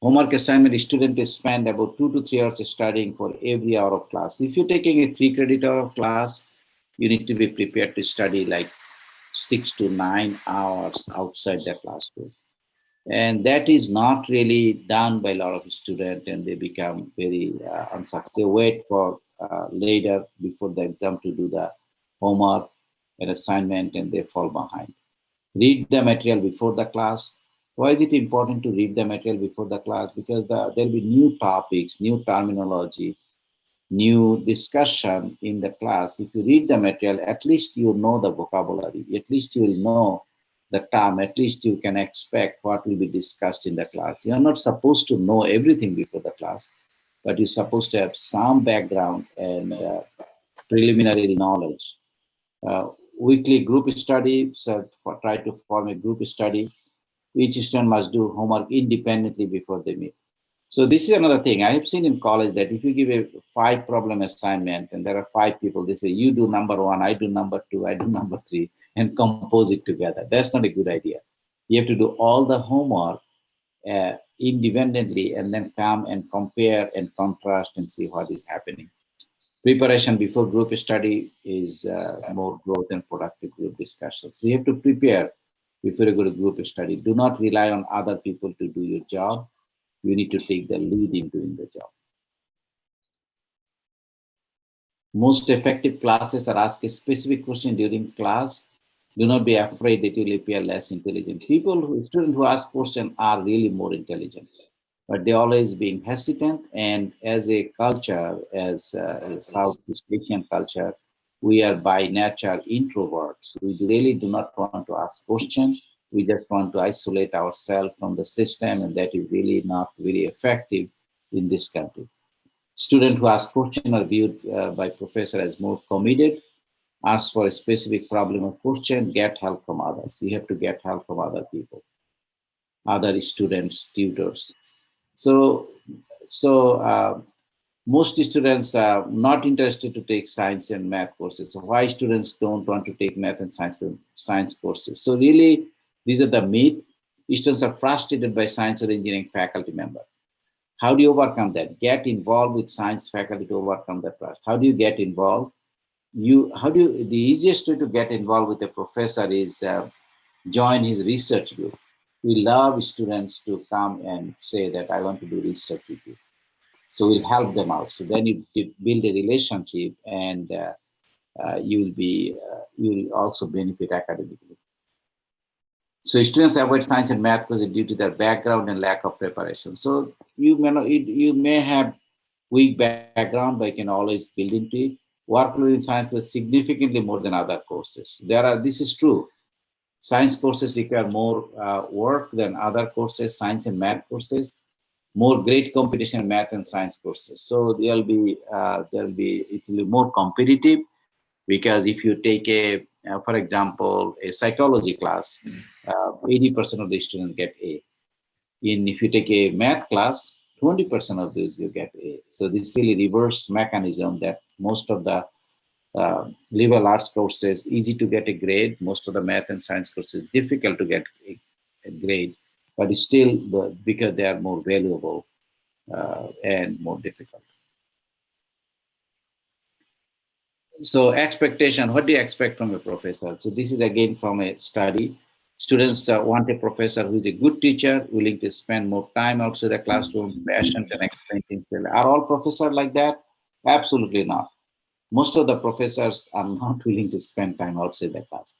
Homework assignment, student is spend about 2 to 3 hours studying for every hour of class. If you're taking a 3 credit hour of class, you need to be prepared to study like 6 to 9 hours outside the classroom. And that is not really done by a lot of students, and they become very unsuccessful. They wait for later before the exam to do the homework and assignment, and they fall behind. Read the material before the class. Why is it important to read the material before the class? Because there will be new topics, new terminology, new discussion in the class. If you read the material, at least you know the vocabulary, at least you will know the term, at least you can expect what will be discussed in the class. You're not supposed to know everything before the class, but you're supposed to have some background and preliminary knowledge. Weekly group study, so try to form a group study. Each student must do homework independently before they meet. So this is another thing I have seen in college, that if you give a 5 problem assignment and there are 5 people, they say you do number 1, I do number 2, I do number 3, and compose it together. That's not a good idea. You have to do all the homework independently and then come and compare and contrast and see what is happening. Preparation before group study is more growth and productive group discussions. So you have to prepare before you go to group study. Do not rely on other people to do your job. You need to take the lead in doing the job. Most effective classes are ask a specific question during class. Do not be afraid that you will appear less intelligent. Students who ask questions are really more intelligent, but they always being hesitant. And as a culture, as a Southeast Asian culture, we are by nature introverts. We really do not want to ask questions. We just want to isolate ourselves from the system, and that is really not very effective in this country. Students who ask questions are viewed by professor as more committed. Ask for a specific problem or question, get help from others. You have to get help from other people, other students, tutors. So most students are not interested to take science and math courses. So why students don't want to take math and science courses? So really, these are the myth. Students are frustrated by science or engineering faculty member. How do you overcome that? Get involved with science faculty to overcome that trust. How do you get involved? The easiest way to get involved with a professor is join his research group. We love students to come and say that I want to do research with you. So we'll help them out. So then you build a relationship, and you will also benefit academically. So students avoid science and math because due to their background and lack of preparation. So you may have weak background, but you can always build into it. Workload in science was significantly more than other courses. This is true. Science courses require more work than other courses, science and math courses. More great competition in math and science courses. So it will be more competitive, because if you take for example, a psychology class, 80% of the students get A. If you take a math class, 20% of those you get A. So this really reverse mechanism that most of the liberal arts courses easy to get a grade. Most of the math and science courses difficult to get a grade, but still because they are more valuable and more difficult. So expectation, what do you expect from a professor? So this is again from a study. Students want a professor who is a good teacher, willing to spend more time outside the classroom, passionate and explain things well. Are all professors like that? Absolutely not. Most of the professors are not willing to spend time outside the class.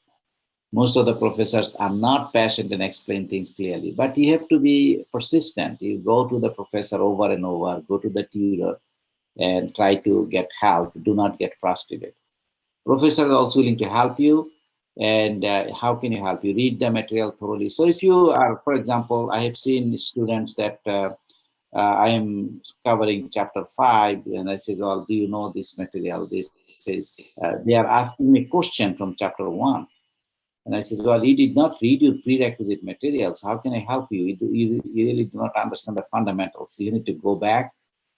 Most of the professors are not passionate and explain things clearly, but you have to be persistent. You go to the professor over and over, go to the tutor and try to get help. Do not get frustrated. Professor is also willing to help you. And how can you help you? Read the material thoroughly. So if you are, for example, I have seen students that I am covering chapter 5, and I says, well, do you know this material? This says, they are asking me a question from chapter 1. And I says, well, you did not read your prerequisite materials. How can I help you? You really do not understand the fundamentals. You need to go back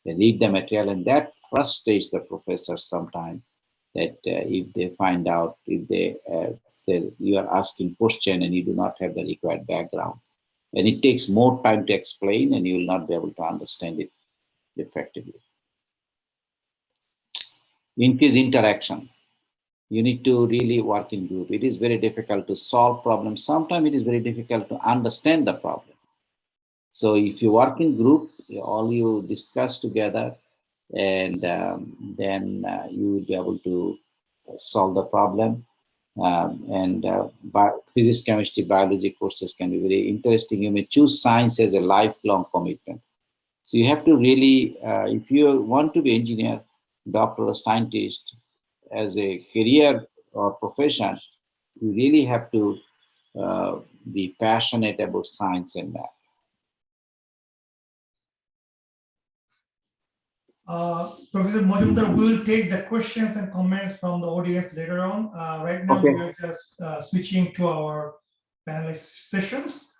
and read the material, and that frustrates the professors sometimes. That if they find out, if they say you are asking question and you do not have the required background, and it takes more time to explain, and you will not be able to understand it effectively. Increase interaction. You need to really work in group. It is very difficult to solve problems. Sometimes it is very difficult to understand the problem. So if you work in group, all you discuss together, and then you will be able to solve the problem. Physics, chemistry, biology courses can be very interesting. You may choose science as a lifelong commitment. So you have to really, if you want to be engineer, doctor, or scientist as a career or profession, you really have to be passionate about science and math. Professor Majumdar, we will take the questions and comments from the audience later on. Right now, Okay. we are just switching to our panelist sessions.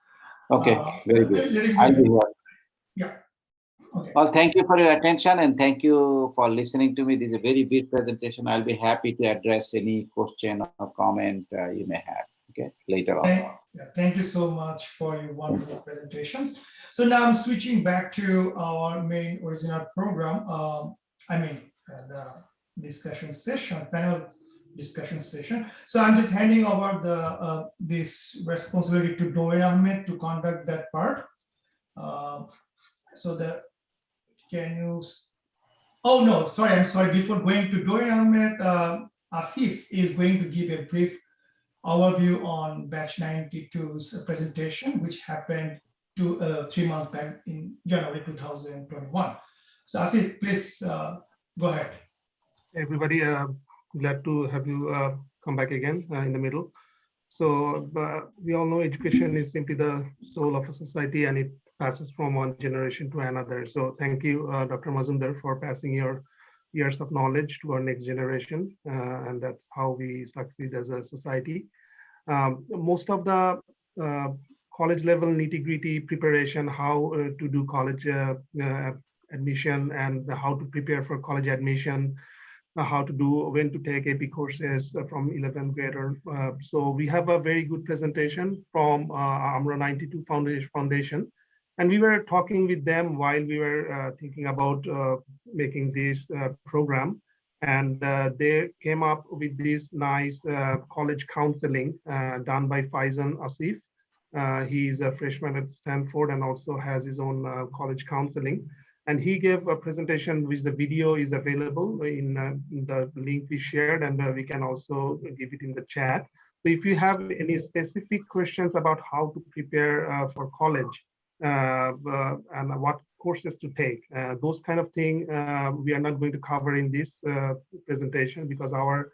Okay, very good. I'll be here. Yeah. Okay. Well, thank you for your attention, and thank you for listening to me. This is a very big presentation. I'll be happy to address any question or comment you may have. okay, later on. Thank you so much for your wonderful presentations. So now I'm switching back to our main original program. The discussion session, panel discussion session. So I'm just handing over this responsibility to Dorian Ahmed to conduct that part. Oh no, sorry, I'm sorry. Before going to Dorian Ahmed, Asif is going to give a brief overview on batch 92's presentation, which happened 3 months back in January 2021. So Asif, please go ahead. Everybody, glad to have you come back again in the middle. So we all know education is simply the soul of a society, and it passes from one generation to another. So thank you, Dr. Mazumdar, for passing your years of knowledge to our next generation. And that's how we succeed as a society. Most of the college level nitty-gritty preparation, how to do college admission and how to prepare for college admission, how to do, when to take AP courses from 11th grader. So we have a very good presentation from AMRA 92 Foundation. And we were talking with them while we were thinking about making this program. And they came up with this nice college counseling done by Faizan Asif. He is a freshman at Stanford and also has his own college counseling. And he gave a presentation which the video is available in the link we shared, and we can also give it in the chat. So if you have any specific questions about how to prepare for college and what courses to take, those kind of thing, we are not going to cover in this presentation, because our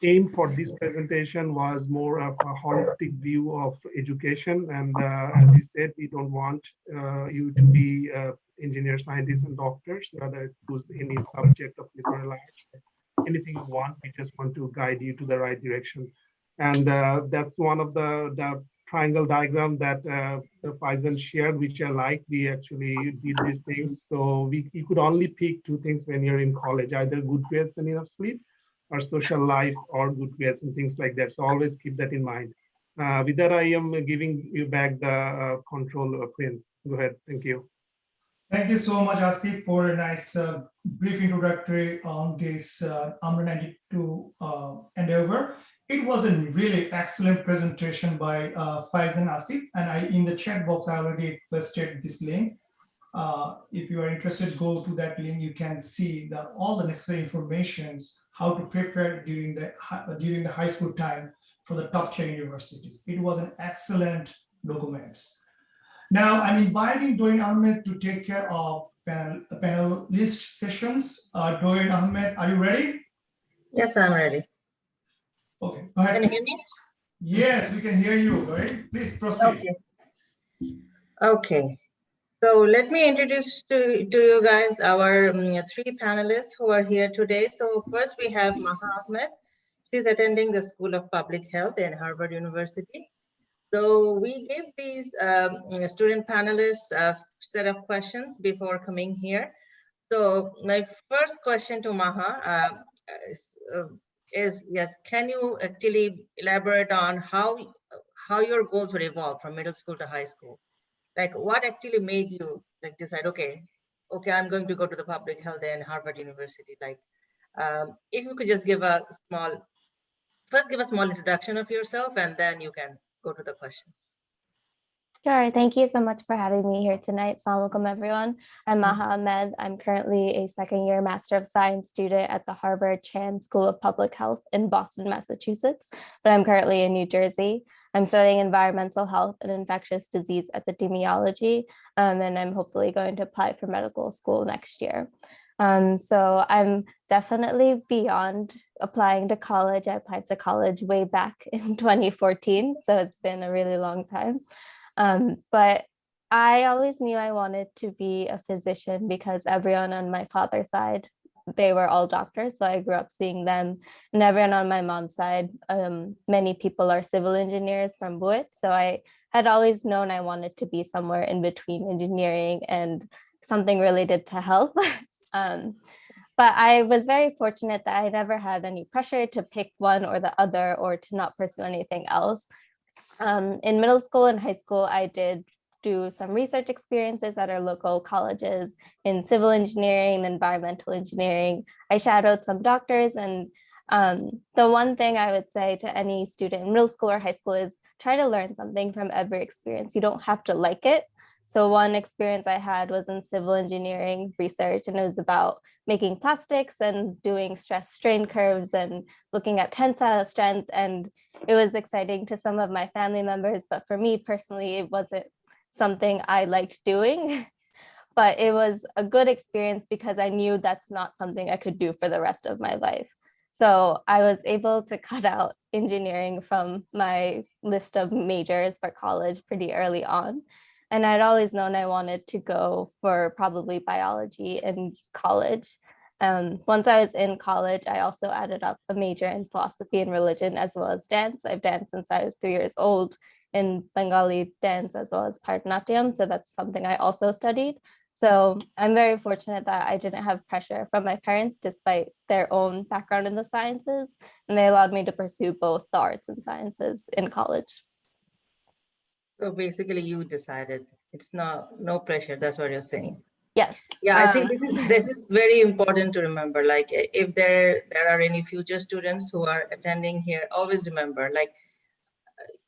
aim for this presentation was more of a holistic view of education. And as we said, we don't want you to be engineers, scientists, and doctors, rather choose any subject of liberal arts, anything you want. We just want to guide you to the right direction. And that's one of the triangle diagram that Faizan shared, which I like. We actually did these things. So you could only pick two things when you're in college, either good grades and enough sleep, or social life, or good grades and things like that. So always keep that in mind. With that, I am giving you back the control, Prince. Go ahead. Thank you. Thank you so much, Asif, for a nice brief introductory on this AMRA 92 endeavor. It was a really excellent presentation by Faizan Asif, and in the chat box, I already posted this link. If you are interested, go to that link. You can see all the necessary informations how to prepare during the high school time for the top tier universities. It was an excellent document. Now I'm inviting Dorian Ahmed to take care of panelist sessions. Dorian Ahmed, are you ready? Yes, I'm ready. Okay, go ahead. Can you hear me? Yes, we can hear you. Dorian, please proceed. Okay. Okay. So let me introduce to you guys our three panelists who are here today. So first we have Maha Ahmed. She's attending the School of Public Health in Harvard University. So we gave these student panelists a set of questions before coming here. So my first question to Maha is, yes, can you actually elaborate on how your goals would evolve from middle school to high school? Like what actually made you like decide, okay, I'm going to go to the public health and Harvard University? Like, if you could just give a small introduction of yourself, and then you can go to the question. Sure. Thank you so much for having me here tonight. Assalamu alaikum, everyone. I'm Maha Ahmed. I'm currently a second-year Master of Science student at the Harvard Chan School of Public Health in Boston, Massachusetts, but I'm currently in New Jersey. I'm studying environmental health and infectious disease epidemiology, and I'm hopefully going to apply for medical school next year. So I'm definitely beyond applying to college. I applied to college way back in 2014, so it's been a really long time. But I always knew I wanted to be a physician because everyone on my father's side, they were all doctors. So I grew up seeing them, and everyone on my mom's side, many people are civil engineers from Buit. So I had always known I wanted to be somewhere in between engineering and something related to health. But I was very fortunate that I never had any pressure to pick one or the other or to not pursue anything else. In middle school and high school, I did do some research experiences at our local colleges in civil engineering, environmental engineering. I shadowed some doctors, and the one thing I would say to any student in middle school or high school is try to learn something from every experience. You don't have to like it. So one experience I had was in civil engineering research, and it was about making plastics and doing stress strain curves and looking at tensile strength. And it was exciting to some of my family members, but for me personally, it wasn't something I liked doing. But it was a good experience because I knew that's not something I could do for the rest of my life. So I was able to cut out engineering from my list of majors for college pretty early on. And I'd always known I wanted to go for probably biology in college. Once I was in college, I also added up a major in philosophy and religion, as well as dance. I've danced since I was 3 years old in Bengali dance, as well as Bharatanatyam. So that's something I also studied. So I'm very fortunate that I didn't have pressure from my parents, despite their own background in the sciences. And they allowed me to pursue both the arts and sciences in college. So basically you decided, it's no pressure, that's what you're saying. Yes. Yeah, I think this is very important to remember. Like if there are any future students who are attending here, always remember, like,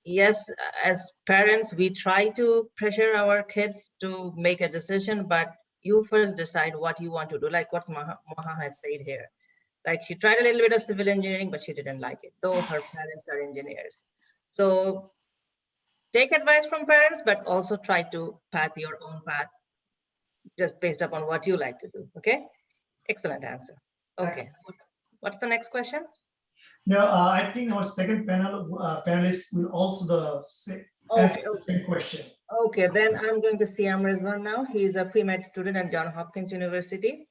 yes, as parents, we try to pressure our kids to make a decision, but you first decide what you want to do, like what Maha has said here. Like she tried a little bit of civil engineering, but she didn't like it, though her parents are engineers. So take advice from parents, but also try to path your own path just based upon what you like to do. Okay, excellent answer. Okay, what's the next question? No, I think our second panelist will also answer the same question. Okay, then I'm going to see Rizwan now. He's a pre-med student at Johns Hopkins University.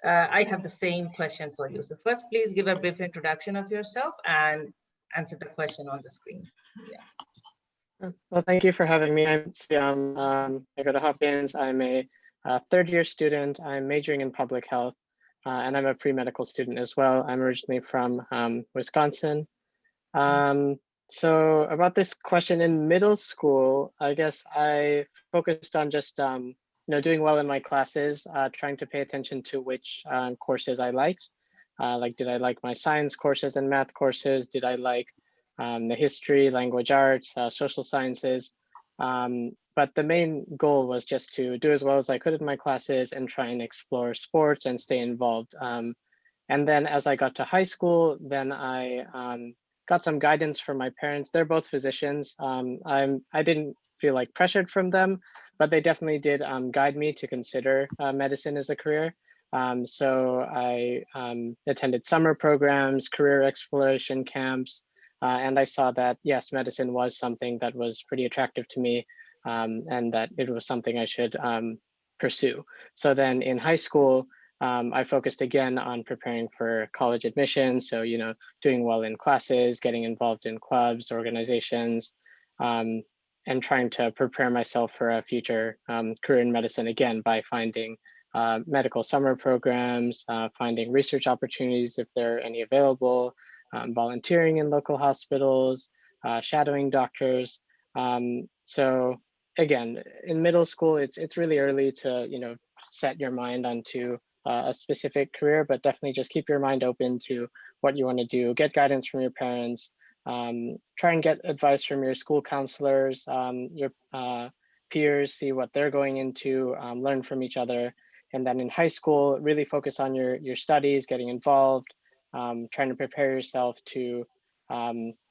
I have the same question for you. So first, please give a brief introduction of yourself and answer the question on the screen. Yeah. Well, thank you for having me. I'm Siam. I go to Hopkins. I'm a third-year student. I'm majoring in public health, and I'm a pre-medical student as well. I'm originally from Wisconsin. So about this question, in middle school, I guess I focused on just doing well in my classes, trying to pay attention to which courses I liked. Like, did I like my science courses and math courses? Did I like the history, language arts, social sciences? But the main goal was just to do as well as I could in my classes and try and explore sports and stay involved. And then as I got to high school, then I got some guidance from my parents. They're both physicians. I didn't feel like pressured from them, but they definitely did guide me to consider medicine as a career. So I attended summer programs, career exploration camps, and I saw that, yes, medicine was something that was pretty attractive to me, and that it was something I should pursue. So then in high school, I focused again on preparing for college admission. So, doing well in classes, getting involved in clubs, organizations, and trying to prepare myself for a future career in medicine, again, by finding medical summer programs, finding research opportunities if there are any available, volunteering in local hospitals, shadowing doctors. So again, in middle school, it's really early to set your mind onto a specific career, but definitely just keep your mind open to what you want to do. Get guidance from your parents. Try and get advice from your school counselors, your peers, see what they're going into, learn from each other. And then in high school, really focus on your studies, getting involved, trying to prepare yourself to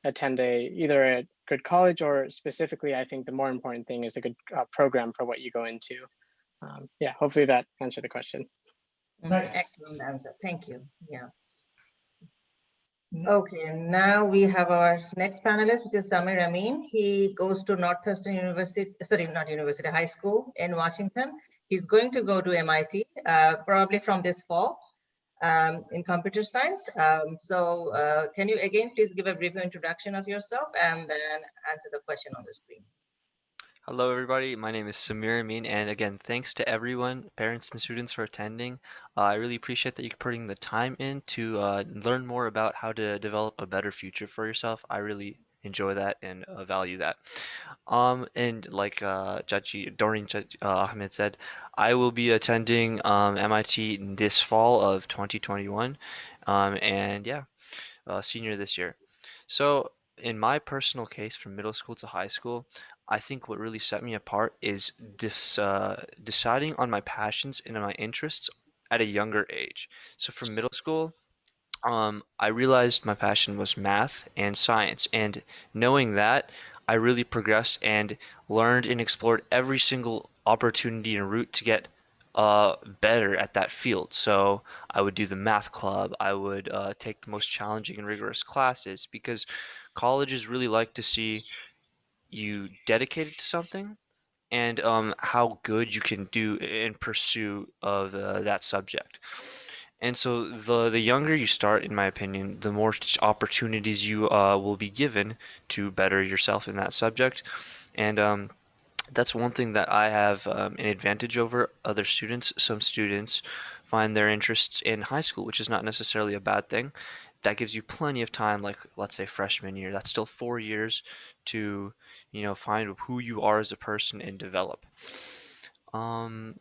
attend either a good college, or specifically, I think the more important thing is a good program for what you go into. Yeah, hopefully that answered the question. Nice. Excellent answer. Thank you. Yeah. Okay, now we have our next panelist, which is Samir Amin. He goes to Northwestern University, sorry, not university, high school in Washington. He's going to go to MIT probably from this fall in computer science. So can you again please give a brief introduction of yourself and then answer the question on the screen? Hello, everybody. My name is Samir Amin, and again, thanks to everyone, parents and students, for attending. I really appreciate that you're putting the time in to learn more about how to develop a better future for yourself. I really enjoy that and value that. And like Doreen Ahmed said, I will be attending MIT this fall of 2021, and yeah, senior this year. So, in my personal case, from middle school to high school, I think what really set me apart is deciding on my passions and my interests at a younger age. So, from middle school, I realized my passion was math and science, and knowing that, I really progressed and learned and explored every single opportunity and route to get better at that field. So I would do the math club. I would take the most challenging and rigorous classes because colleges really like to see you dedicated to something and how good you can do in pursuit of that subject. And so the younger you start, in my opinion, the more opportunities you will be given to better yourself in that subject. And that's one thing that I have an advantage over other students. Some students find their interests in high school, which is not necessarily a bad thing. That gives you plenty of time, like let's say freshman year. That's still 4 years to, find who you are as a person and develop. Um,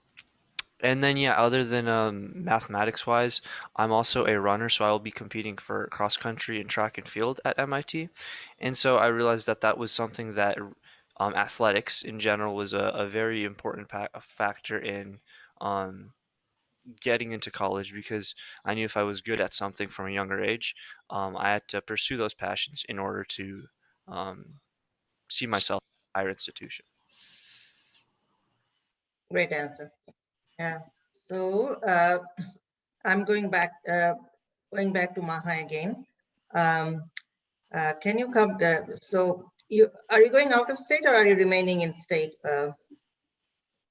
and then yeah, other than mathematics wise, I'm also a runner, so I will be competing for cross country and track and field at MIT. And so I realized that that was something that athletics in general was a very important factor in um, getting into college because I knew if I was good at something from a younger age, I had to pursue those passions in order to um, see myself at a higher institution. Great answer. Yeah. So I'm going back to Maha again. Can you come? So are you going out of state or are you remaining in state?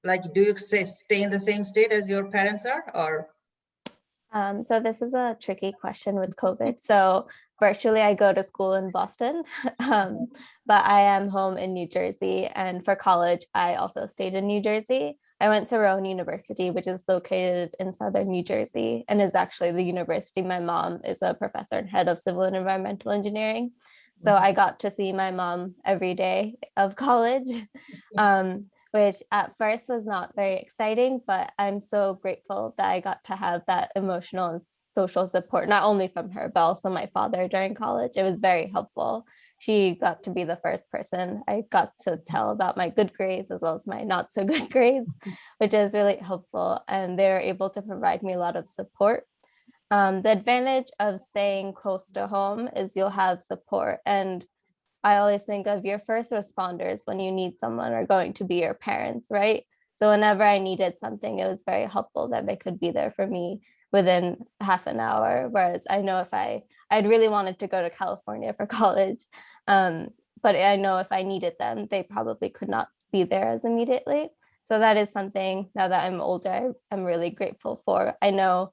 Like, do you stay in the same state as your parents are, or? So this is a tricky question with COVID. So virtually I go to school in Boston, but I am home in New Jersey. And for college, I also stayed in New Jersey. I went to Rowan University, which is located in southern New Jersey and is actually the university. My mom is a professor and head of civil and environmental engineering. So I got to see my mom every day of college. Which at first was not very exciting, but I'm so grateful that I got to have that emotional and social support, not only from her, but also my father during college. It was very helpful. She got to be the first person I got to tell about my good grades as well as my not so good grades, which is really helpful. And they were able to provide me a lot of support. The advantage of staying close to home is you'll have support, and I always think of your first responders when you need someone are going to be your parents, right? So whenever I needed something, it was very helpful that they could be there for me within half an hour. Whereas I know if I'd really wanted to go to California for college, um, but I know if I needed them, they probably could not be there as immediately. So that is something now that I'm older, I'm really grateful for. I know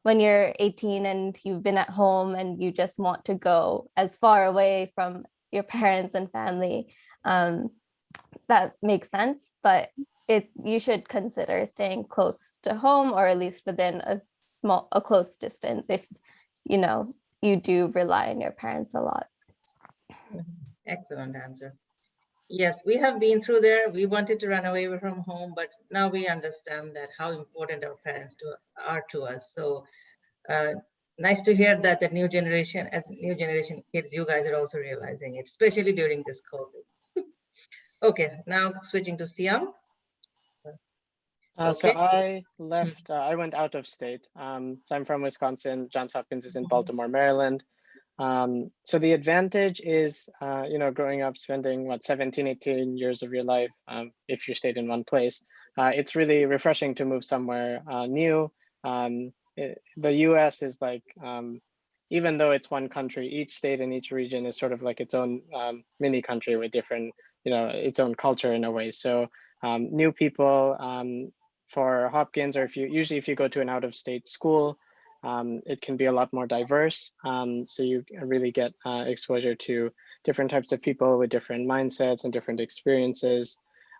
when you're 18 and you've been at home and you just want to go as far away from your parents and family, um, that makes sense, but you should consider staying close to home or at least within a close distance if you do rely on your parents a lot. Excellent answer. Yes, we have been through there. We wanted to run away from home, but now we understand that how important our parents are to us. So nice to hear that the new generation, as new generation kids, you guys are also realizing it, especially during this COVID. Okay, now switching to Siam. So Okay. I left, I went out of state. So I'm from Wisconsin. Johns Hopkins is in Baltimore, Maryland. So the advantage is, growing up, spending 17, 18 years of your life, if you stayed in one place, it's really refreshing to move somewhere new. The US is like, even though it's one country, each state and each region is sort of like its own mini country with different, its own culture in a way. So new people for Hopkins, or if you go to an out of state school, it can be a lot more diverse. So you really get exposure to different types of people with different mindsets and different experiences.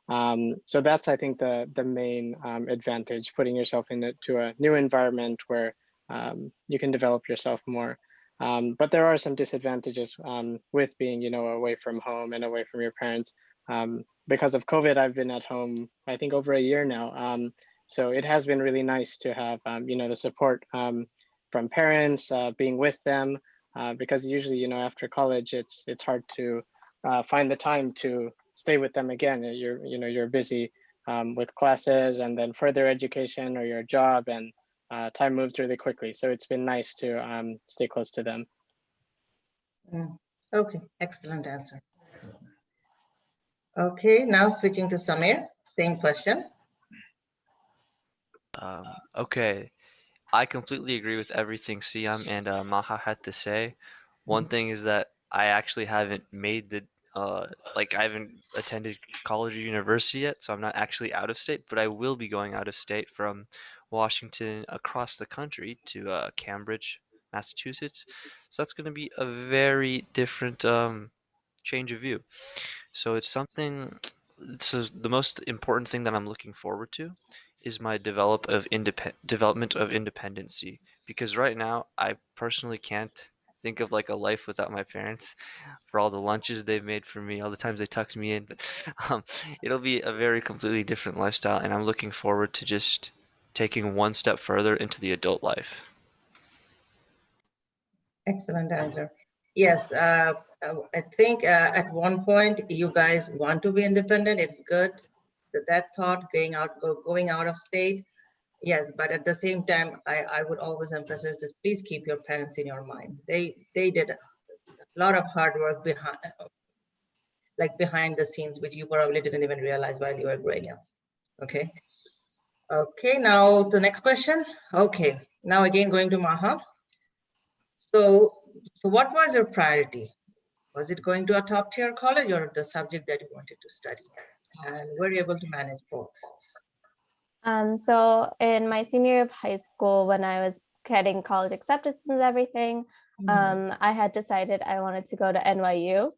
So that's, I think, the main advantage, putting yourself into a new environment where you can develop yourself more. But there are some disadvantages with being, away from home and away from your parents. Because of COVID, I've been at home, I think, over a year now. So it has been really nice to have, the support from parents, being with them, because usually, after college, it's hard to find the time to stay with them again. You're busy with classes and then further education or your job, and time moves really quickly. So it's been nice to stay close to them. Okay, excellent answer. Okay, now switching to Samir, same question. Okay, I completely agree with everything Siam and Maha had to say. One thing is that I actually haven't made the I haven't attended college or university yet, so I'm not actually out of state, but I will be going out of state from Washington across the country to Cambridge, Massachusetts. So that's going to be a very different change of view. So it's something. So the most important thing that I'm looking forward to is my development of independency, because right now I personally can't think of like a life without my parents, for all the lunches they've made for me, all the times they tucked me in. But um, it'll be a very completely different lifestyle, and I'm looking forward to just taking one step further into the adult life. Excellent answer. Yes, I think at one point you guys want to be independent. It's good that thought going out of state. Yes, but at the same time, I would always emphasize this: please keep your parents in your mind. They did a lot of hard work behind the scenes, which you probably didn't even realize while you were growing up. Okay. Okay. Now the next question. Okay. Now again going to Maha. So what was your priority? Was it going to a top tier college or the subject that you wanted to study? And were you able to manage both? So in my senior year of high school, when I was getting college acceptance and everything, I had decided I wanted to go to NYU.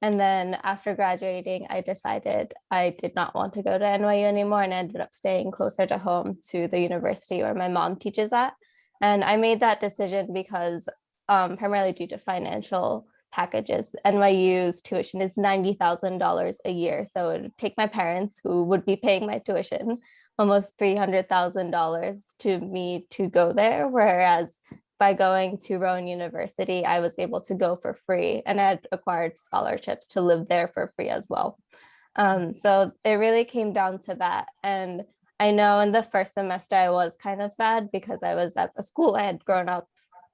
And then after graduating, I decided I did not want to go to NYU anymore and ended up staying closer to home to the university where my mom teaches at. And I made that decision because primarily due to financial packages. NYU's tuition is $90,000 a year. So it would take my parents, who would be paying my tuition, almost $300,000 to me to go there. Whereas by going to Rowan University, I was able to go for free, and I had acquired scholarships to live there for free as well. So it really came down to that. And I know in the first semester, I was kind of sad because I was at the school I had grown up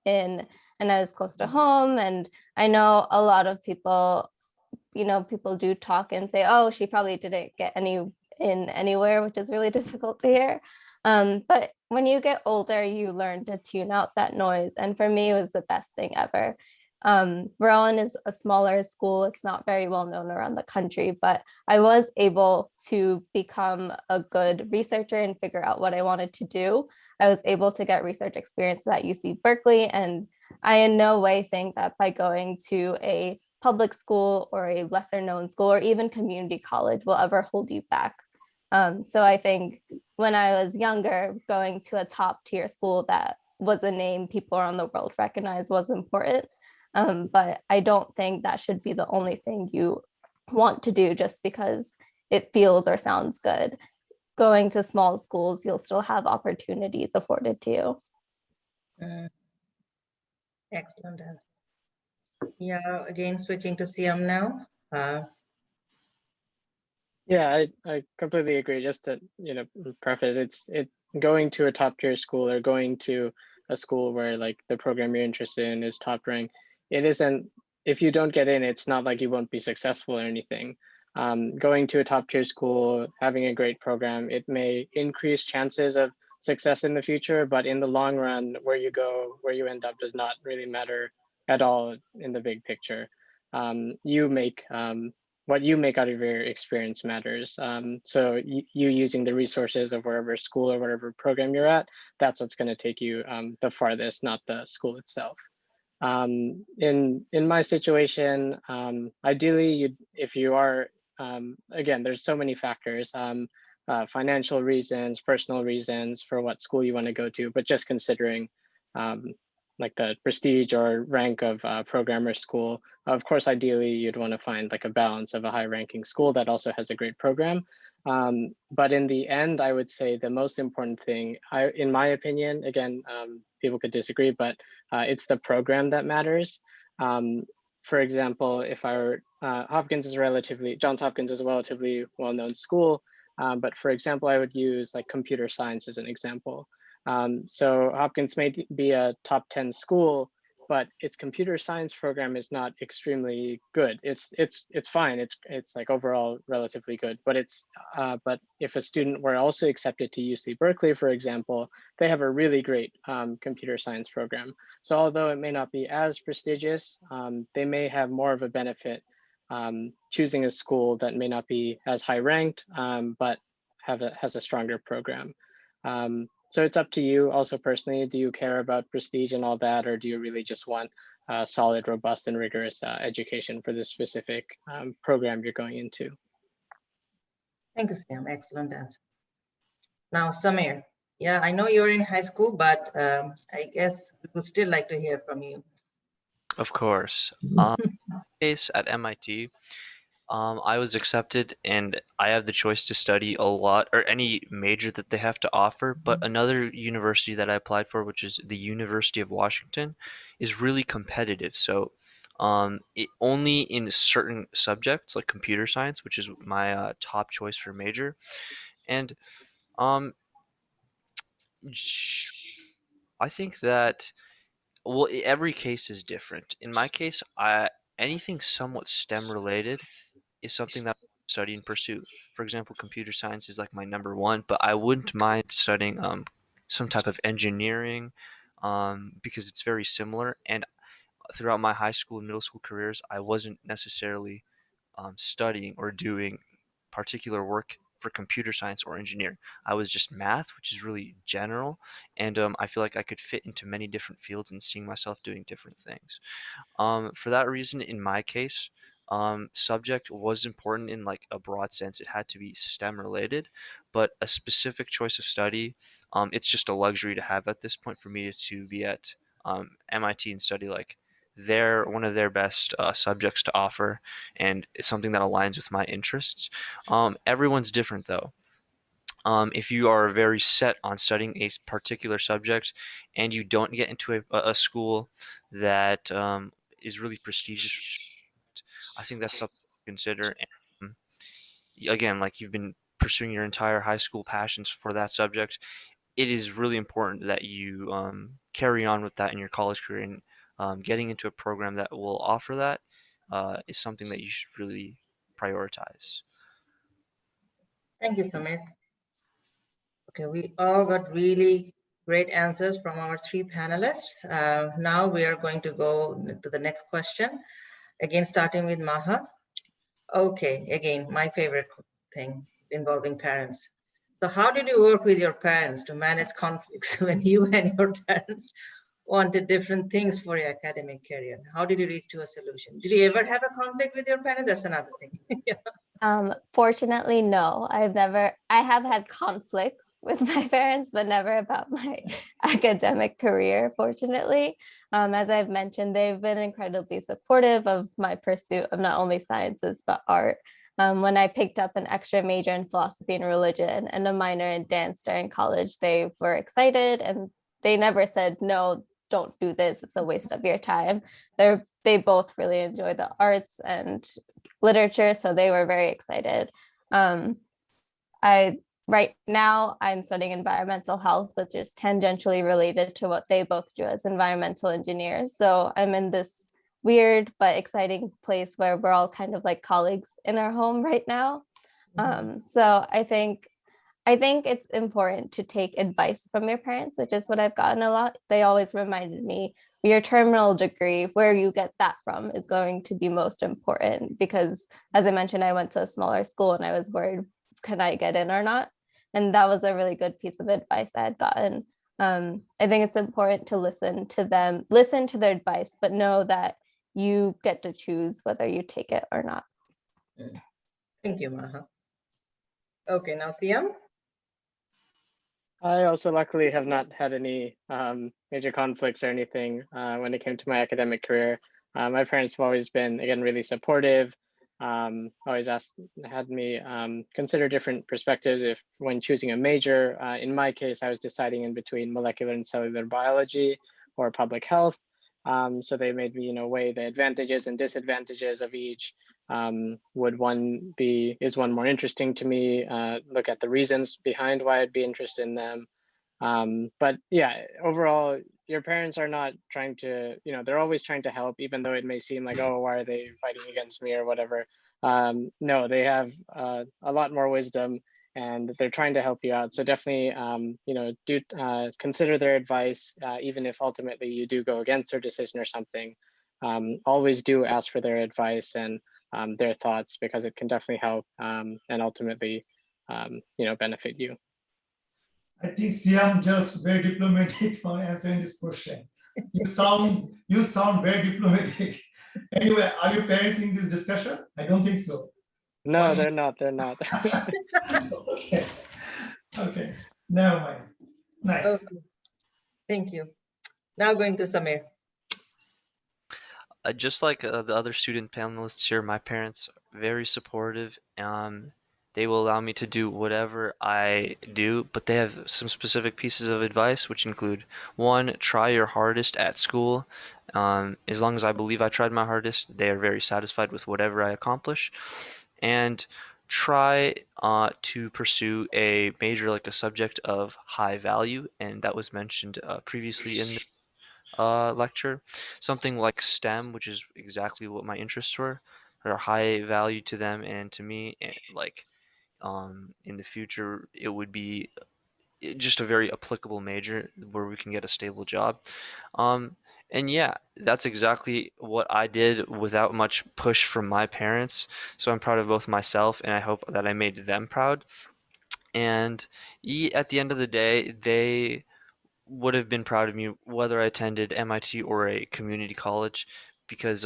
in and I was close to home. And I know a lot of people, people do talk and say, oh, she probably didn't get anywhere, which is really difficult to hear. But when you get older, you learn to tune out that noise. And for me, it was the best thing ever. Rowan is a smaller school. It's not very well known around the country, but I was able to become a good researcher and figure out what I wanted to do. I was able to get research experience at UC Berkeley, and I in no way think that by going to a public school or a lesser known school or even community college will ever hold you back. So I think when I was younger, going to a top tier school that was a name people around the world recognize was important. But I don't think that should be the only thing you want to do just because it feels or sounds good. Going to small schools, you'll still have opportunities afforded to you. Excellent answer. Yeah, again, switching to Siam now. Yeah, I completely agree. Just to preface, it going to a top tier school or going to a school where like the program you're interested in is top ranked. It isn't, if you don't get in, it's not like you won't be successful or anything. Going to a top tier school, having a great program, it may increase chances of success in the future, but in the long run, where you go, where you end up does not really matter at all in the big picture. What you make out of your experience matters. So you using the resources of wherever school or whatever program you're at, that's what's going to take you the farthest, not the school itself. In my situation, ideally, if you are again, there's so many factors, financial reasons, personal reasons for what school you want to go to, but just considering like the prestige or rank of programmer school, of course, ideally you'd want to find like a balance of a high ranking school that also has a great program. But in the end, I would say the most important thing, in my opinion, again, people could disagree, but it's the program that matters. For example, if I were, Johns Hopkins is a relatively well-known school, but for example, I would use like computer science as an example. So Hopkins may be a top 10 school, but its computer science program is not extremely good. It's fine. It's like overall relatively good, but but if a student were also accepted to UC Berkeley, for example, they have a really great computer science program. So although it may not be as prestigious, they may have more of a benefit choosing a school that may not be as high ranked, but has a stronger program. So it's up to you also personally. Do you care about prestige and all that, or do you really just want a solid, robust, and rigorous education for the specific program you're going into? Thank you, Sam. Excellent answer. Now, Samir, yeah, I know you're in high school, but I guess we would still like to hear from you. Of course. Case at MIT, I was accepted and I have the choice to study a lot or any major that they have to offer. But another university that I applied for, which is the University of Washington, is really competitive. So it only in certain subjects like computer science, which is my top choice for major. And um, I think that, well, every case is different. In my case, anything somewhat STEM related is something that I study and pursue. For example, computer science is like my number one, but I wouldn't mind studying some type of engineering because it's very similar. And throughout my high school and middle school careers, I wasn't necessarily studying or doing particular work for computer science or engineering. I was just math, which is really general, and I feel like I could fit into many different fields and seeing myself doing different things. For that reason, in my case, subject was important in like a broad sense. It had to be STEM related, but a specific choice of study, it's just a luxury to have at this point for me to be at MIT and study like one of their best subjects to offer, and it's something that aligns with my interests. Everyone's different though. If you are very set on studying a particular subject and you don't get into a school that is really prestigious, I think that's something to consider. And again, like you've been pursuing your entire high school passions for that subject, it is really important that you carry on with that in your college career, and getting into a program that will offer that is something that you should really prioritize. Thank you, Samir. Okay, we all got really great answers from our three panelists. Now we are going to go to the next question. Again, starting with Maha. Okay, again, my favorite thing involving parents. So how did you work with your parents to manage conflicts when you and your parents wanted different things for your academic career? How did you reach to a solution? Did you ever have a conflict with your parents? That's another thing. Yeah. Fortunately, no. I have had conflicts with my parents, but never about my academic career, fortunately. As I've mentioned, they've been incredibly supportive of my pursuit of not only sciences, but art. When I picked up an extra major in philosophy and religion and a minor in dance during college, they were excited and they never said, no, don't do this, it's a waste of your time. They both really enjoy the arts and literature, so they were very excited. Right now I'm studying environmental health, which is tangentially related to what they both do as environmental engineers. So I'm in this weird but exciting place where we're all kind of like colleagues in our home right now. So I think it's important to take advice from your parents, which is what I've gotten a lot. They always reminded me, your terminal degree, where you get that from is going to be most important, because as I mentioned, I went to a smaller school and I was worried, can I get in or not? And that was a really good piece of advice I had gotten. I think it's important to listen to them, listen to their advice, but know that you get to choose whether you take it or not. Thank you, Maha. Okay, now Siam. I also luckily have not had any major conflicts or anything when it came to my academic career. My parents have always been, again, really supportive. Always had me consider different perspectives if when choosing a major. In my case, I was deciding in between molecular and cellular biology or public health. So they made me, weigh the advantages and disadvantages of each. Is one more interesting to me? Look at the reasons behind why I'd be interested in them. But yeah, overall, your parents are not trying to, they're always trying to help, even though it may seem like, oh, why are they fighting against me or whatever. No, they have a lot more wisdom and they're trying to help you out. So definitely, do consider their advice, even if ultimately you do go against their decision or something. Always do ask for their advice and their thoughts, because it can definitely help and ultimately, benefit you. I think Siam just very diplomatic on answering this question. You sound very diplomatic. Anyway, are your parents in this discussion? I don't think so. No, they're not. They're not. Okay. Okay. Never mind. Nice. Okay. Thank you. Now going to Samir. Just like the other student panelists here, my parents are very supportive. They will allow me to do whatever I do, but they have some specific pieces of advice, which include: one, try your hardest at school. As long as I believe I tried my hardest, they are very satisfied with whatever I accomplish. And try to pursue a major, like a subject of high value, and that was mentioned previously in the lecture. Something like STEM, which is exactly what my interests were, are high value to them and to me. And like in the future, it would be just a very applicable major where we can get a stable job. Um, and yeah, that's exactly what I did without much push from my parents. So I'm proud of both myself, and I hope that I made them proud. And at the end of the day, they would have been proud of me whether I attended MIT or a community college, because